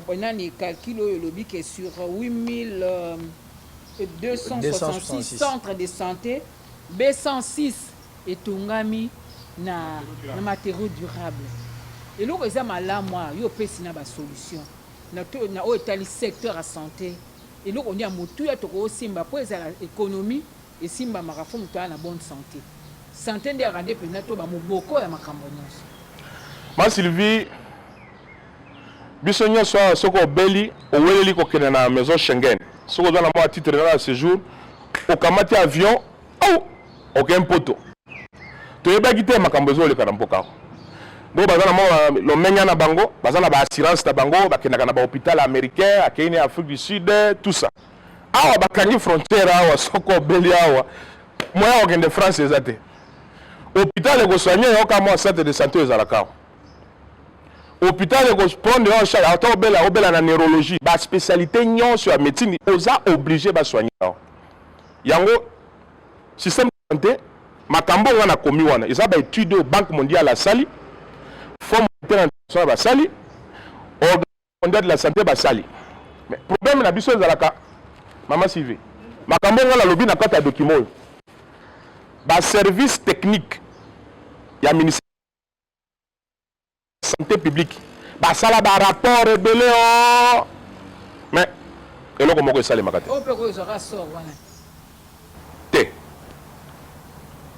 bonani calcul le bic est sur 8266 centres de santé B106 et tungami na matériaux durables et là ils ont là moi yo pesi na ba solution na o etali secteur à santé et là on y a motu ya to ko simba pour l'économie et simba marafo mutu na bonne santé de rendre pena to ba moboko ya makambo nyonso. Ma Sylvie, bisogna soit ce qu'on belli au weli ko kena na maison Schengen. Ce qu'on donne à moi à titre de séjour au kamati avion ou aucun poteau. Tu es pas quitté ma cambezo le karampoka. Donc bazana mo lo menya na bango, bazana ba assurance na bango, ba kena na ba hôpital américain, à Kenya, Afrique du Sud, tout ça. awa bakangi frontière awa soko beli awa moya okende France eza te hôpital ekosoigne yo kama centre de santé ezalaka awa hôpital ekoprendre en charge ata obela na neurologie baspécialité nyonso ya médecine oza obligé basoigne awa yango système de santé makambo nga na komi wana eza baétude au banque mondiale asali fonds monétaire international basali organisation mondiale de la santé basali mais problème na biso ezalaka Maman Sylvie, makambo nga la lobby na kata document oyo ba service technique ya ministère de santé publique basala ba rapport ebele o mais eloko moko esalemaka te opeko ezaka sor wana te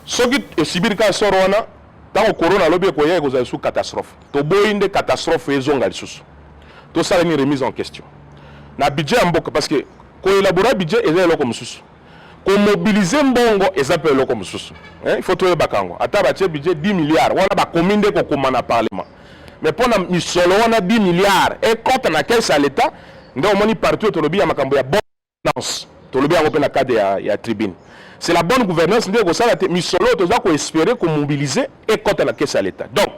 soki esibiri ka sor wana ntango corona alobi ekoya ekozala lisusu catastrophe toboyi nde catastrophe ezonga lisusu tosala ni remise en question na budget ya mboka parce que koélabora budget eza eloko mosusu komobilize mbongo eza mpe eloko mosusu il faut toyebaka yango ata batie budget 10 milliards wana bakomi nde kokoma na parlement mais mpona misolo wana 10 milliards ekota na caisse ya l'état nde omoni partout tolobi ya makambo ya bonne gouvernance tolobi yango mpe na cadre ya tribune c'est la bonne gouvernance nde ekosala te misolo toza koespere komobilize ekota na caisse ya l'état donc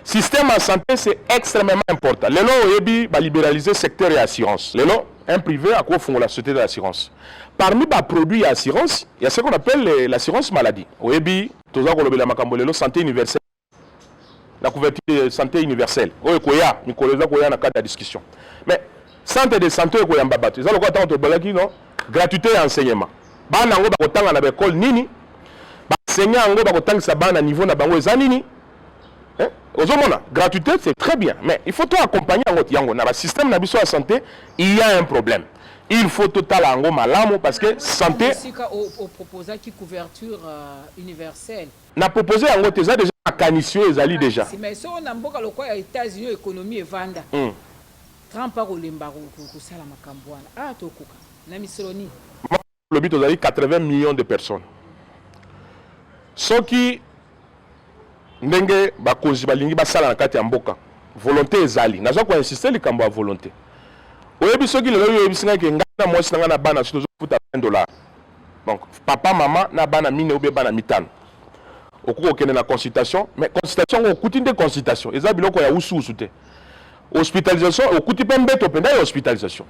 système en santé c'est extrêmement important lelo oyebi balibéraliser secteur ya assurance lelo un privé à quoi font la société d'assurance. Parmi les produits d'assurance, il y a ce qu'on appelle l'assurance maladie. Au EBI, tout ça, la santé universelle. La couverture de santé universelle. Au ECOYA, nous connaissons dans le cadre de la discussion. Mais santé de santé, il y a un babat. Ça, le quoi, gratuité et enseignement. Ban nango ba kotanga na école nini? Ba enseignant ngo ba kotanga sa ban na niveau na bango ezanini? Gratuité, c'est très bien, mais il faut tout accompagner dans le système de la santé. Il y a un problème. Il faut tout aller malamu parce que santé. On propose qui couverture universelle. On a proposé en gros déjà à Canissio et Zali déjà. Mais si on a beaucoup de États-Unis, économie et vendre. Trump a roulé mbaro pour ça la macambouane. Ah, tokuka. Na misoloni. Le but aux 80 millions de personnes. Ceux qui ndenge bakozi balingi basala na kati ya mboka volonté ezali nazo ko insister likambo ya volonté oyebi soki lelo oyebi singa ke ngana mwasi na bana soto futa $20 donc papa maman na bana mine obe bana mitano okuko kende na consultation mais consultation okuti nde consultation eza biloko ya usu te hospitalisation okuti pe mbeto penda ya hospitalisation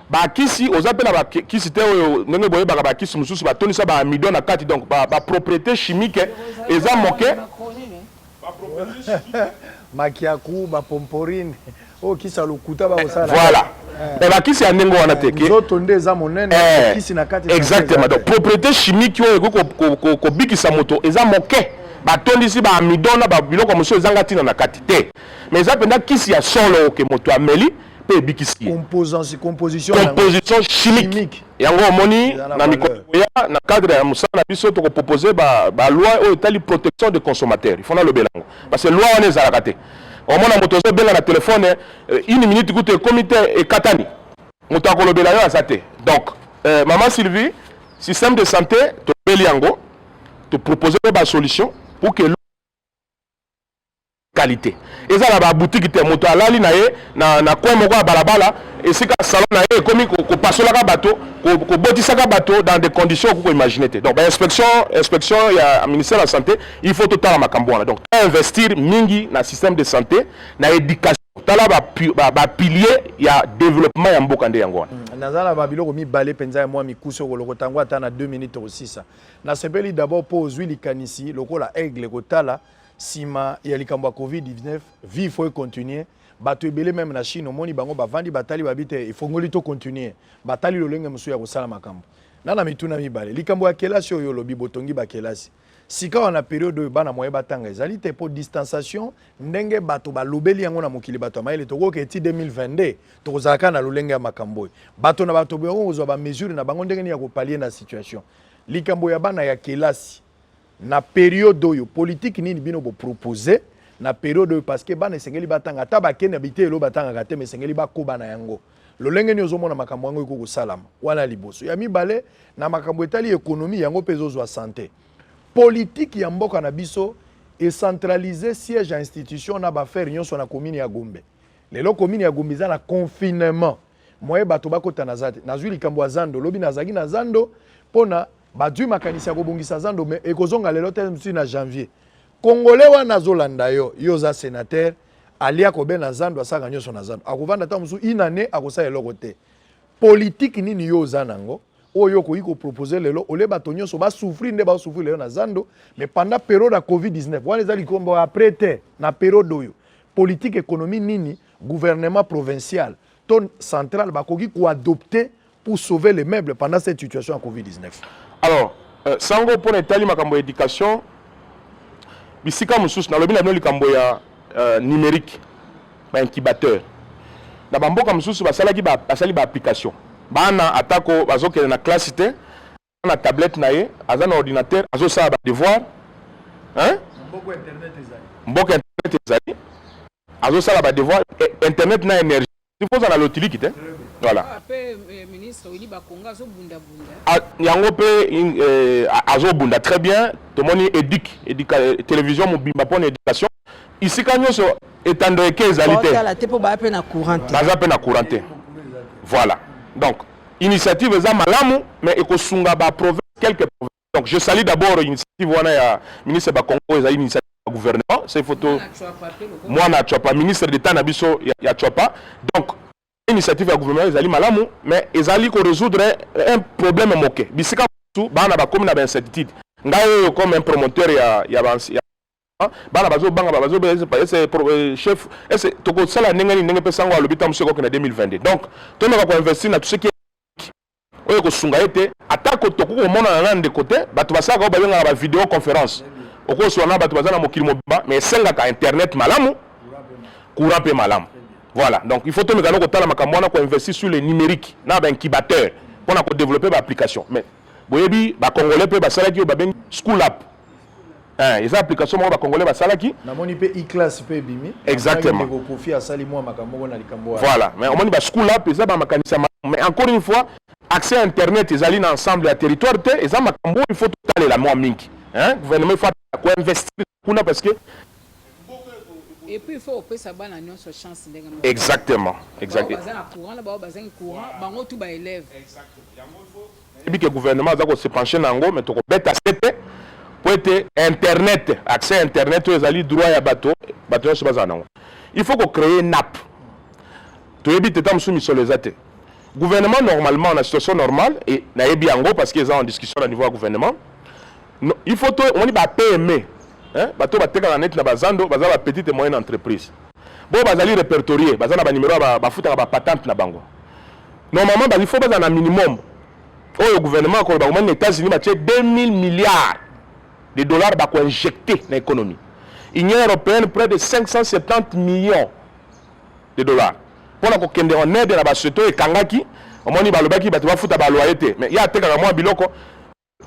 ba kisi ozapela ba kisi te oyo ndenge boye ba kisi mususu ba tonisa ba amido na kati donc ba propriété chimique eza moke makiaku ba pomporine o kisa lokuta ba osala voilà mais ba kisi andengo wana teke zoto ndeza monene kisi na kati exactement donc propriété chimique oyo ko bikisa moto eza moke ba tondisi ba amidona ba biloko moso ezanga tina na kati te mais eza penda kisi ya solo ke moto ameli pe bikisi composition chimique yango moni na mikolo ya na cadre ya musala biso to proposer ba loi o etali protection des consommateurs il faut na le belango parce que loi on ezalaka te au mona moto zo benga na téléphone une minute coûte comité et katani moto akolobela yo asate donc maman Sylvie système de santé to beliango to proposer ba solution pour que qualité et ça la boutique te moto alali na ye na coin moko ya balabala et c'est ka salon na ye komi ko pasola ka bateau ko botisa ka bateau dans des conditions qu'on imaginer te donc ba inspection ya ministère de la santé il faut tout à makambo wana donc investir mingi na système de santé na éducation tala ba pilier ya développement ya mboka nde yango wana nazala ba biloko mi balé penza ya moi mikuso ko lokotango ata na 2 minutes aussi ça na sepeli d'abord pose huile kanisi lokola aigle ko tala sima ya likambo ya COVID-19 vie faut continuer bato ebele même na Chine omoni bango bavandi batali babite ifongoli to continuer batali lolenge musu ya kosala makambo nana mituna mibale likambo ya kelasi oyo lobi botongi ba kelasi sika wana période oyo bana moye batanga ezali te po distanciation ndenge bato balobeli yango na mokili bato amayele tokoke eti 2022 tokozalaka na lolenge ya makambo bato na bato bongo kozwa ba mesure na bango ndenge ni ya kopalier na situation likambo ya bana ya kelasi na période oyo politique nini bino bo proposer na période oyo parce que bana esengeli batanga ta bakene bitelo batanga kate mesengeli bakoba na yango lolenge ni ozomona makambo yango iko salama wana liboso ya mibale na makambo etali économie yango pezo zwa santé politique ya mboka na biso et centraliser siège à institution na ba faire nyonso na commune ya Gombe lelo commune ya Gombe za na confinement moye bato bakota na zate nazwi likambo ya zando lobi nazaki na zando pona badwi makanisi ya kobongisa zando mais ekozonga lelo te msi na janvier congolais wana azolanda yo za sénateur alia kobe na zando asaka nyonso na zando akovanda ta musu inane akosala eloko te politique nini yo oza nango oyo koyi koproposer lelo ole bato nyonso basouffrir nde basouffrir lelo na zando mais pendant période ya covid-19 wana eza likombo après te na période oyo politique économie nini gouvernement provincial ton central bakoki koadopter pour sauver les meubles pendant cette situation à covid-19. Alors sango pour etali makambo éducation bisika mususu na lobi na likambo ya numérique ba incubateur na bamboka mususu basali ba application bana atako bazokele na classe te na tablette na ye aza na ordinateur azosala ba devoir hein mboko internet ezali azosala ba devoir internet na énergie il faut ça l'utilité te voilà après ministre Willy Bakonga azobunda bunda yango pe azobunda très bien tomoni télévision mobimba pour éducation ici quand nous étendre que ezalité la te po ba pe na courant voilà donc initiative eza malamu mais ekosunga ba province quelques provinces donc je salue d'abord initiative wana ya ministre Bakongo eza initiative du gouvernement c'est photo moi na Tchopa ministre d'état na biso ya Tchopa donc initiative ya gouvernement ezali malamu mais ezali ko résoudre un problème moké bisika tout bana ba comme na ba incertitude ngai comme un promoteur ya bana bazo banga bazo ese chef ese toko sala ndenge pesango alobita museko na 2022 donc to na ko investir na tout ce qui oyo ko sunga ete atako toko ko mona na ndeko te bato basaka ko babenga ba vidéo conférence oko so na bato bazana mokili mobimba mais senga ka internet malamu courant pe malamu voilà donc il faut to mekano ko tala makambo na ko investir sur le numérique na ba incubateur pour na ko développer ba application mais boyebi ba congolais pe basala ki ba ben school app les applications ba congolais basalaki na moni pe e-class pe bimi exactement ko kofi asali moi makambo na likambo voilà mais on moni ba school app eza ba makanisa mais encore une fois accès à internet ezali na ensemble ya territoire te eza makambo il faut tout aller la moi mingi gouvernement il faut ko investir kuna parce que et puis il faut que ça bana nyonso chance ndenge exactement bazana courant là ba bazana courant bango tout ba élève exactement et puis que gouvernement za ko se pencher nango mais to ko beta c'était pour être internet accès à internet ezali droit ya bato nyonso bazana nango il faut ko créer une app to yebi teta musumi solezate gouvernement normalement en situation normale et na yebi yango parce qu'ils sont en discussion au niveau du gouvernement il faut to on dit ba PME bato bateka na net na bazando bazala petite et moyenne entreprise bon bazali répertorier bazana ba numéro ba futa ba patente na bango normalement il faut bazana minimum au gouvernement ko ba les États-Unis ba 2000 milliards de dollars ba ko injecter dans l'économie Union européenne près de 570 millions de dollars pour la ko kende en aide na ba seto e kangaki omoni ba lobaki ba futa ba loyer mais ya teka na moi biloko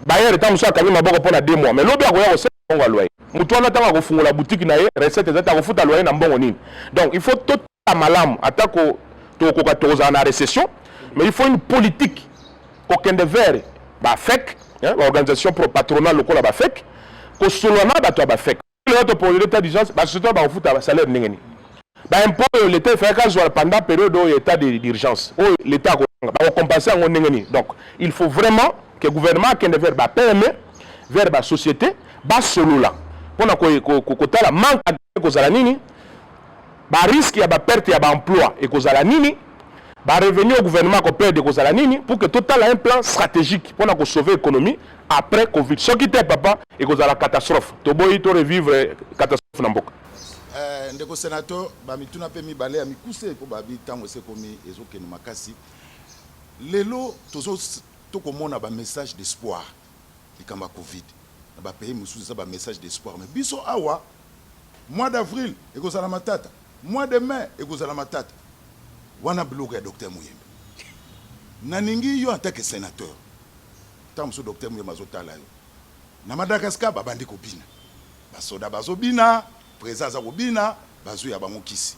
bayer etam so akabi maboko pour na 2 mois mais lobi akoya ko on loyer mutu wana tanga kofungola boutique na ye recette ezata kofuta loyer na mbongo nini donc il faut tout malamu atako to ko katoza na récession mais il faut une politique kokende vers ba FEC organisation patronale lokola ba FEC ko solona bato ba FEC le pour l'état d'urgence ba surtout ba kofuta ba salaire ndenge ni ba impôt l'état fait ka pendant période de état d'urgence l'état ba compenser ngo ndenge ni donc il faut vraiment que le gouvernement kende vers ba PME vers ba société ba solula pona ko tala manque ko zala nini ba risque ya ba perte ya ba emploi et ko zala nini ba revenir au gouvernement ko perdre ko zala nini pour que total un plan stratégique pona ko sauver l'économie après Covid ce qui était papa et ko zala catastrophe to boyi to revivre catastrophe na mboka ndeko sénateur ba mituna pe mibale ya mikuse ko ba bitango se komi ezokene makasi lelo tozo tokomona ba message d'espoir likamba Covid ba pays mususu ça ba message d'espoir mais biso awa mois d'avril ekozala matata mois de mai ekozala matata wana bloc ya docteur Muyembe naningi yo en tant que sénateur tamso docteur Muyembe azotala yo na Madagascar babandi kobina basoda bazobina présence za kobina bazu ya bango kisi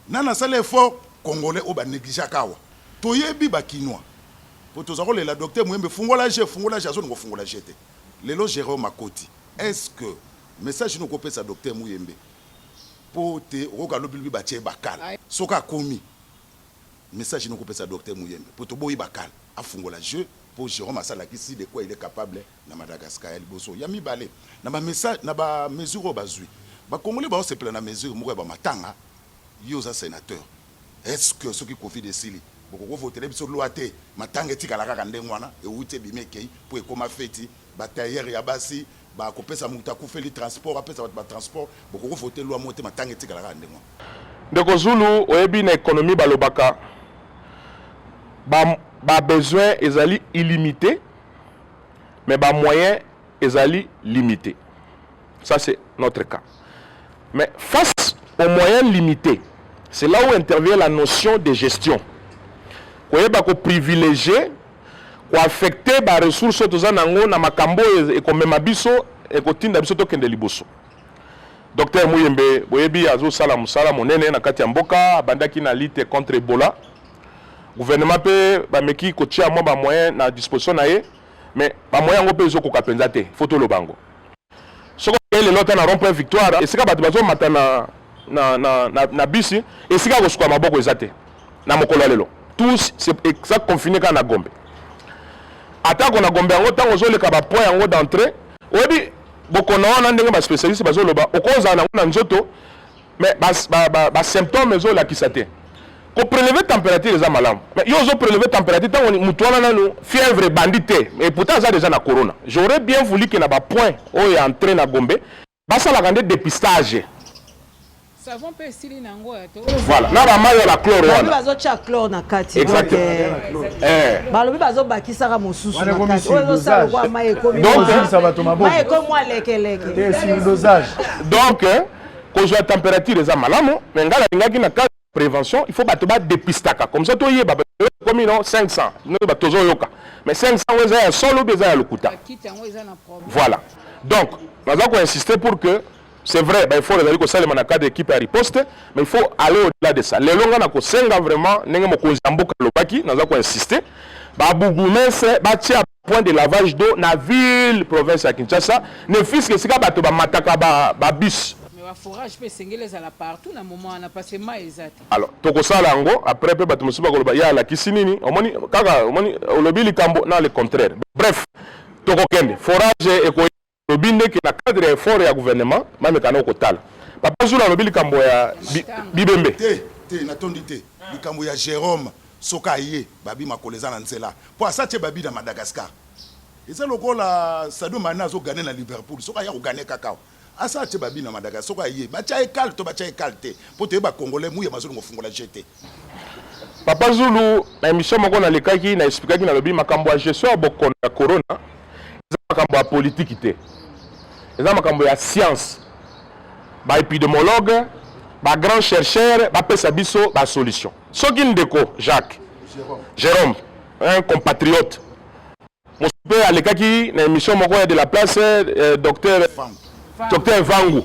nana sala effort congolais o ba négliger kawa toyebi ba kinois pour tous les la docteur Muyembe fungola azo ngo fungola jete lelo Jérôme Makoti est-ce que message nous copé sa docteur Muyembe pour te roka lobi ba tie bakala soka komi message nous coupe ça docteur Mouyembe pour to boyi bakal afungola jeu pour Jérôme Asala qui si de quoi il est capable na Madagascar ya liboso ya mibale na ba message na ba mesure bazui ba congolais ba se plaindre na mesure moko ba matanga yo za sénateur est-ce que ceux qui confient des sili boko voter biso loi te matanga etikala kaka ndengwana e wuti bimekei pour ekoma feti ba tailleur ya basi ba kopesa muta kufeli transport apesa ba transport boko voter loi mote matanga etikala kaka ndengwana ndeko Zulu oyebi na économie balobaka ba besoin ezali illimité mais ba moyen ezali limité. Ça c'est notre cas. Mais face aux moyens limités, c'est là où intervient la notion de gestion. Koyeba ko privilégier, ko affecter ba ressources tozanango na makambo e ko mema biso e ko tinda biso to kende liboso. Docteur Mouyembe boyebi azo sala musala monene na kati ya mboka abandaki na lutte contre Ebola. Gouvernement pe ba meki ko tia mo ba moyen na disposition na ye mais ba moyen ngo pe zo ko kapenza te photo lobango. Soko ele lota na rond-point Victoire esika bato bazo mata na bisi esika ko sukwa maboko ezate na mokolo lelo. Tous c'est exact confiné ka na Gombe. Atako na Gombe ngo tango zo le ka ba point ngo d'entrée. Obi bokono wana ndenge ba spécialiste bazo loba okoza na nzoto mais ba symptômes zo la kisate. Ko prélever température les amalam. Mais yo zo prélever température tant on mutuana nanu fièvre bandité et pourtant ça déjà na corona. J'aurais bien voulu que na ba point o est entré na Gombe basa la grande dépistage. Savon pe sili nango to. Voilà, na ba mayo la chlore wana. Bazo cha chlore na kati. Exactement. Balobi bazo bakisa ka mosusu na kati. Ozo sa kwa maye komi. Donc ça va tomber bon. Maye komi leke. C'est le dosage. Donc quand je température les amalamo, mais ngala ngaki na kati prévention, il faut battre dépistaka. Comme ça, tu y es, comme non 500, nous battons yoka. Mais 500, on est solo besoin le kuta. Voilà. Donc, nous avons insisté pour que, c'est vrai, il faut les aller au cadre d'équipe à riposte, mais il faut aller au-delà de ça. Les longs, on a senga vraiment, nous avons insisté. Babougoumès, bâti à point de lavage d'eau, na ville, province à Kinshasa, ne fils que c'est qu'à battre mataka bis. Forage peut s'engager à la partout dans moment on a passé maïzat. Alors toko sala ngo après peut battre musuba koloba ya la kisinini omoni kaka omoni olobili kambo na le contraire. Bref toko kende forage et ko lobinde ki na cadre effort ya gouvernement même kana ko tala. Papa Zula lobili kambo ya bibembe. Te na tondité likambo ya Jérôme Sokaye babi makoleza na nzela. Po asache babi na Madagascar. Eza lokola Sadio Mané zo gagner na Liverpool Sokaye ko gagner kakao. Asa te babi na Madagascar soka yé bacha ekal to bacha ekalte po te ba congolais muye mazulu ngofungola jeté. Papa Zulu na émission moko na lekaki na expliquaki na lobi makambo ya gestion ya bokono ya corona eza makambo ya politique te. Eza makambo ya science. Ba épidémiologue, ba grand chercheur, ba pesa biso ba solution. Soki ndeko Jacques Jérôme, un compatriote. Mon super alekaki na émission moko de la place docteur Vangu.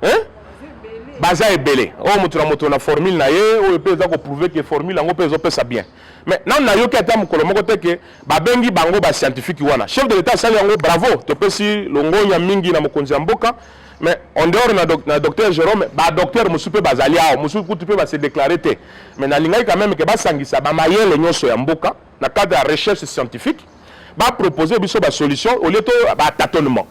Hein? Baza ebele. Oh mutu na formule na ye, o pe za ko prouver que formule ngo pe zo pesa bien. Mais nan na yo ki ata mukolo moko te ke ba bengi bango ba scientifique wana. Chef de l'état sali yango bravo, to pesi longonya mingi na mokonzi mboka. Mais en dehors na docteur Jérôme, ba docteur musupe bazali a, musupe kutu pe ba se déclarer te. Mais na lingai quand même ke ba sangisa ba mayele nyonso ya mboka na cadre de recherche scientifique. Va proposer une solution au lieu de tâtonnement.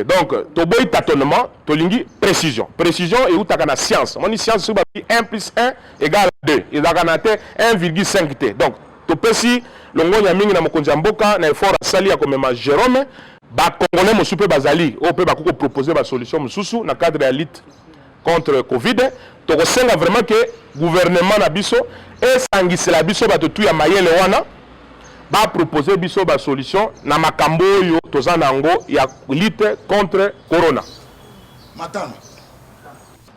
Donc, tu as tâtonnement, tu as précision. Précision et où tu as la science. Mon science, c'est 1 plus 1 égale 2. Il a 1,5 T. Donc, tu peux si le monde a mis dans mon mboka, na effort à sali comme Jérôme, ba congolais mo super bazali, au peut ba proposer une solution sous na cadre de la lutte contre Covid. Tu as vraiment que le gouvernement na biso et sangisela biso ba tout ya mayele wana. Va proposer biso ba solution na makambo yo tozana ngo ya lutte contre corona. Matano.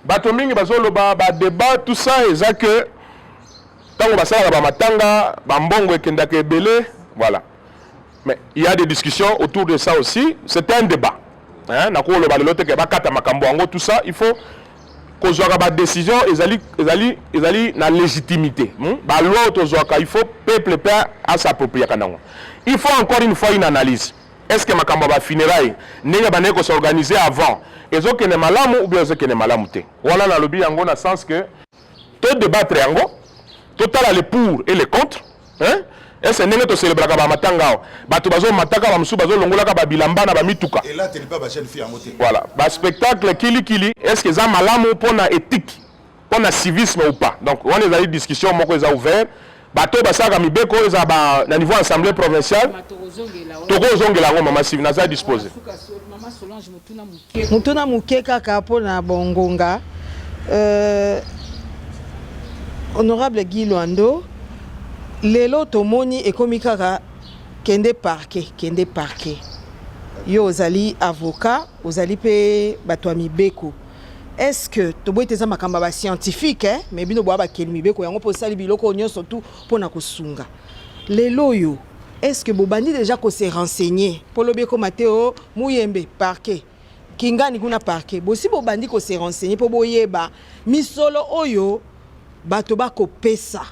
Bato mingi bazolo ba débat tout ça eza que tango basala ba matanga ba mbongo ekendaka ebele voilà. Mais il y a des discussions autour de ça aussi, c'est un débat. Hein, na ko lo ba lote ke ba kata makambo ngo tout ça, il faut qu'on soit ba décision ezali na légitimité. Ba loi tozoaka il faut peuple à s'approprier kanango. Il faut encore une fois une analyse. Est-ce que makambo ba funérailles ndenge ba neko s'organiser avant ezo kene malamu ou bien ezo kene malamu te. Voilà na lobi yango na sens que to débattre yango total les pour et les contre hein est-ce que to célébrer ba matanga bato bazo mataka ba musu bazo longola ka ba bilamba na ba mituka et là tu pas ba jeune fille en moté voilà ba spectacle kili est-ce que ça malamu pona éthique pona civisme ou pas donc on les a eu discussion moko les a ouvert bato basaka mibeko eza ba na niveau assemblée provinciale toko zongela ngo mama Sylvie na za disposer mama Solange mutuna muke kaka pona bongonga honorable Guy Luando lelo tomoni ekomi kaka kende parquet yo ozali avocat ozali pe bato ya mibeko est-ce que toboyi teza makamba ba scientifique mais bino boya bakeli mibeko yango po sali biloko nyonso tout pona kosunga lelo yo est-ce que bobandi déjà ko se renseigner po lobeko Mateo Muyembe parquet kingani kuna parquet bosi bobandi ko se renseigner po boyeba misolo oyo bato bako pesa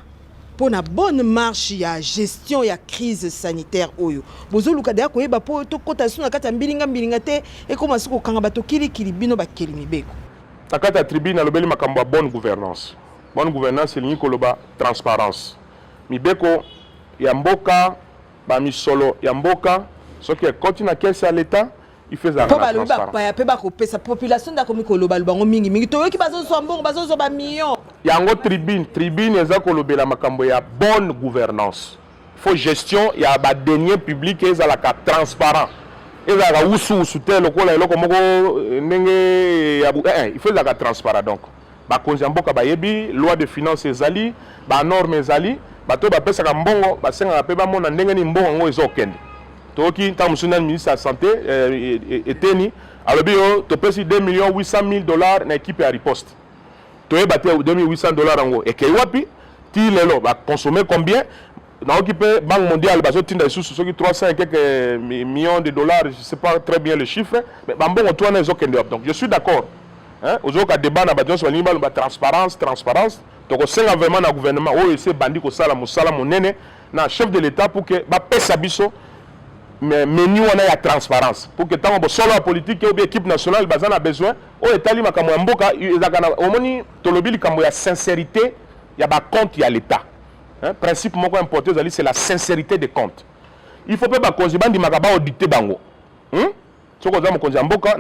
pour une bonne marche ya gestion ya crise sanitaire oyo bozoluka da ko yeba po to kota suna kata mbilinga te e koma suko kanga bato kili bino bakeli mibeko takata tribune alobeli makambo bonne gouvernance c'est lingi koloba transparence mibeko ya mboka ba misolo ya mboka soki ekoti na caisse ya l'état il fait ça transparence pa ya pe ba ko pesa population da komi koloba lubango mingi to yoki bazo so mbongo bazo so ba million yango tribune eza kolobela makambo ya bonne gouvernance faut gestion ya ba denier public ezalaka transparent ezalaka usu te lokola eloko moko ndenge ya il faut ezalaka transparent donc bakonzi ya mboka bayebi loi de finances ezali banorme ezali bato bapesaka mbongo basengaka mpe bamona ndenge ni mbongo yango ezokende toki ntango mosusu nani ministre ya santé eteni alobi yo topesi $2,800,000 na équipe ya riposte toyeba te $2,800 yango ekei wapi ti lelo baconsommer combien naoki mpe banque mondiale bazotinda lisusu soki 300 et quelques millions de dollars je sais pas très bien le chiffre mais bambongo to wana ezokende wapi donc je suis d'accord ozoyoka débat na bato nyonso balingi baloba transparence tokosenga vraiment na gouvernement oyo ese bandi kosala mosala monene na chef de l'état pour que bapesa biso menu wana ya transparence pour que tant solo la politique ou bien équipe nationale bazana besoin o etali makambo ya mboka ezaka na omoni tolobi likambo ya sincérité ya ba compte ya l'état principe moko important ezali c'est la sincérité des comptes il faut pas ba konzi bandi makaba auditer bango soko za mokonzi ya mboka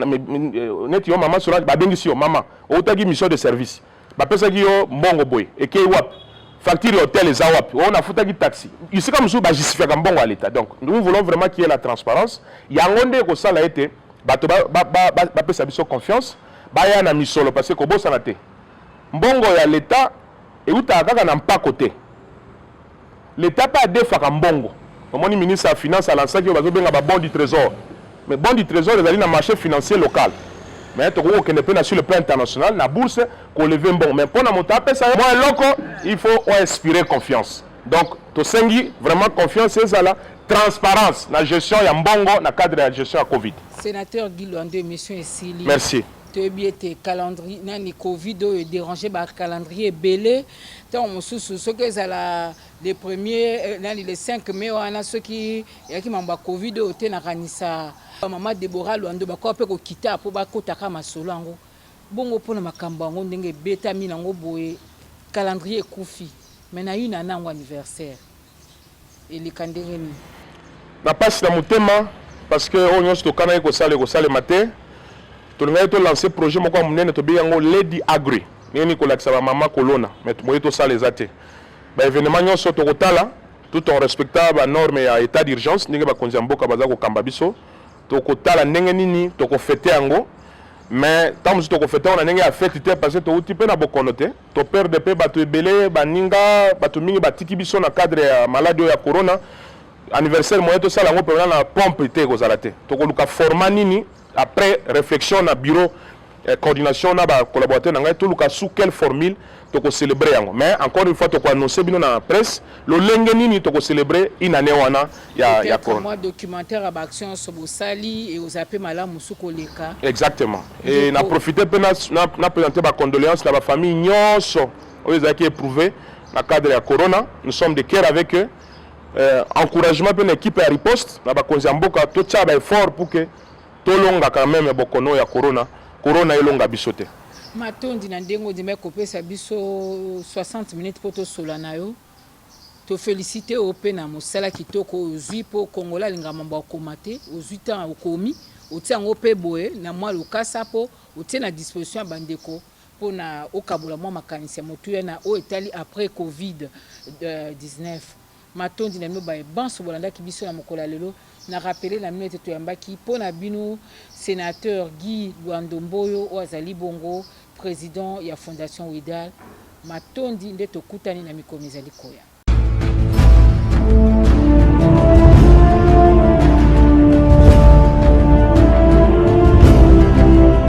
neti yo mama Solange ba bengisi yo mama otaki mission de service ba pesa ki yo mbongo boy ekei wap facture hôtel et zawap on a foutu taxi ici comme ça justifier comme bon à l'état donc nous voulons vraiment qu'il y ait la transparence il y a un monde que ça l'a été bato ba pesa biso confiance ba ya na misolo parce que bossa na te mbongo ya l'état et uta kaka na mpa côté l'état pas defaka mbongo omoni ministre ya finance à lancé que bazo benga ba bon du trésor mais bon du trésor les ali na marché financier local mais tu vois sur le plan international la bourse qu'on lève bon mais pour la monter ça moi loco il faut inspirer confiance donc to sengi vraiment confiance c'est la transparence la gestion ya mbongo na cadre de gestion à Covid. Sénateur Guy Luando émission ici. Merci. Tu es bien tes calendrier nani Covid dérangé par calendrier belé tant on sous ce que ça la les premiers nani les 5 mai on a ceux qui mamba Covid au na kanisa Maman Deborah Luando bako pe ko kita po bakota ka masolo ngo bongo pona makambo ngo ndenge beta mina ngo boye calendrier kufi mais na une année anniversaire et les kandengeni na passe na motema parce que on nyonso to kana ko sale matin to ngai to lancer projet moko munene to biyango Lady Agri nini ko lakisa ba mama kolona mais to moyo to sale zate ba événement nyonso to kotala tout en respectant ba norme ya état d'urgence ndenge ba konzi mboka baza ko kamba biso tokotala ndenge nini tokofete yango mais tant que tokofete on a ndenge ya fête te parce que to uti pe na bokono te to perdre pe bato ebele baninga bato mingi batiki biso na cadre ya maladie ya corona anniversaire moyen to sala ngo pe na pompe te kozala te tokoluka format nini après réflexion na bureau coordination na ba collaborateur na ngai toluka sous quelle formule toko célébrer yango mais encore une fois toko annoncer bino na presse lo lenge nini toko célébrer une année wana ya corona moi documentaire à action sobosali et aux appels malamu sukoleka exactement et na profiter pe na présenter ba condoléances na ba famille nyonso oyo zaki éprouvé na cadre ya corona nous sommes de cœur avec eux encouragement pe na équipe ya riposte na ba konzi mboka to tcha ba effort pour que tolonga quand même bokono ya corona elonga bisote matondi na ndengo ndima kopesa biso 60 minutes poto sola na yo to féliciter au pe na mosala kitoko ozwi po kongola linga mambo akoma te ozwi tan okomi otia yango pe boye na mwa lokasa po otie na disposition ya bandeko po na okabola mwa makanisi ya motuya na o etali après covid 19 matondi na mino baye banso bolandaki biso na mokolo lelo na rappeler na mino ete toyambaki po na bino sénateur Guy Luandomboyo o azali bongo président ya fondation Widal matondi nde tokutani na mikolo ezali koya.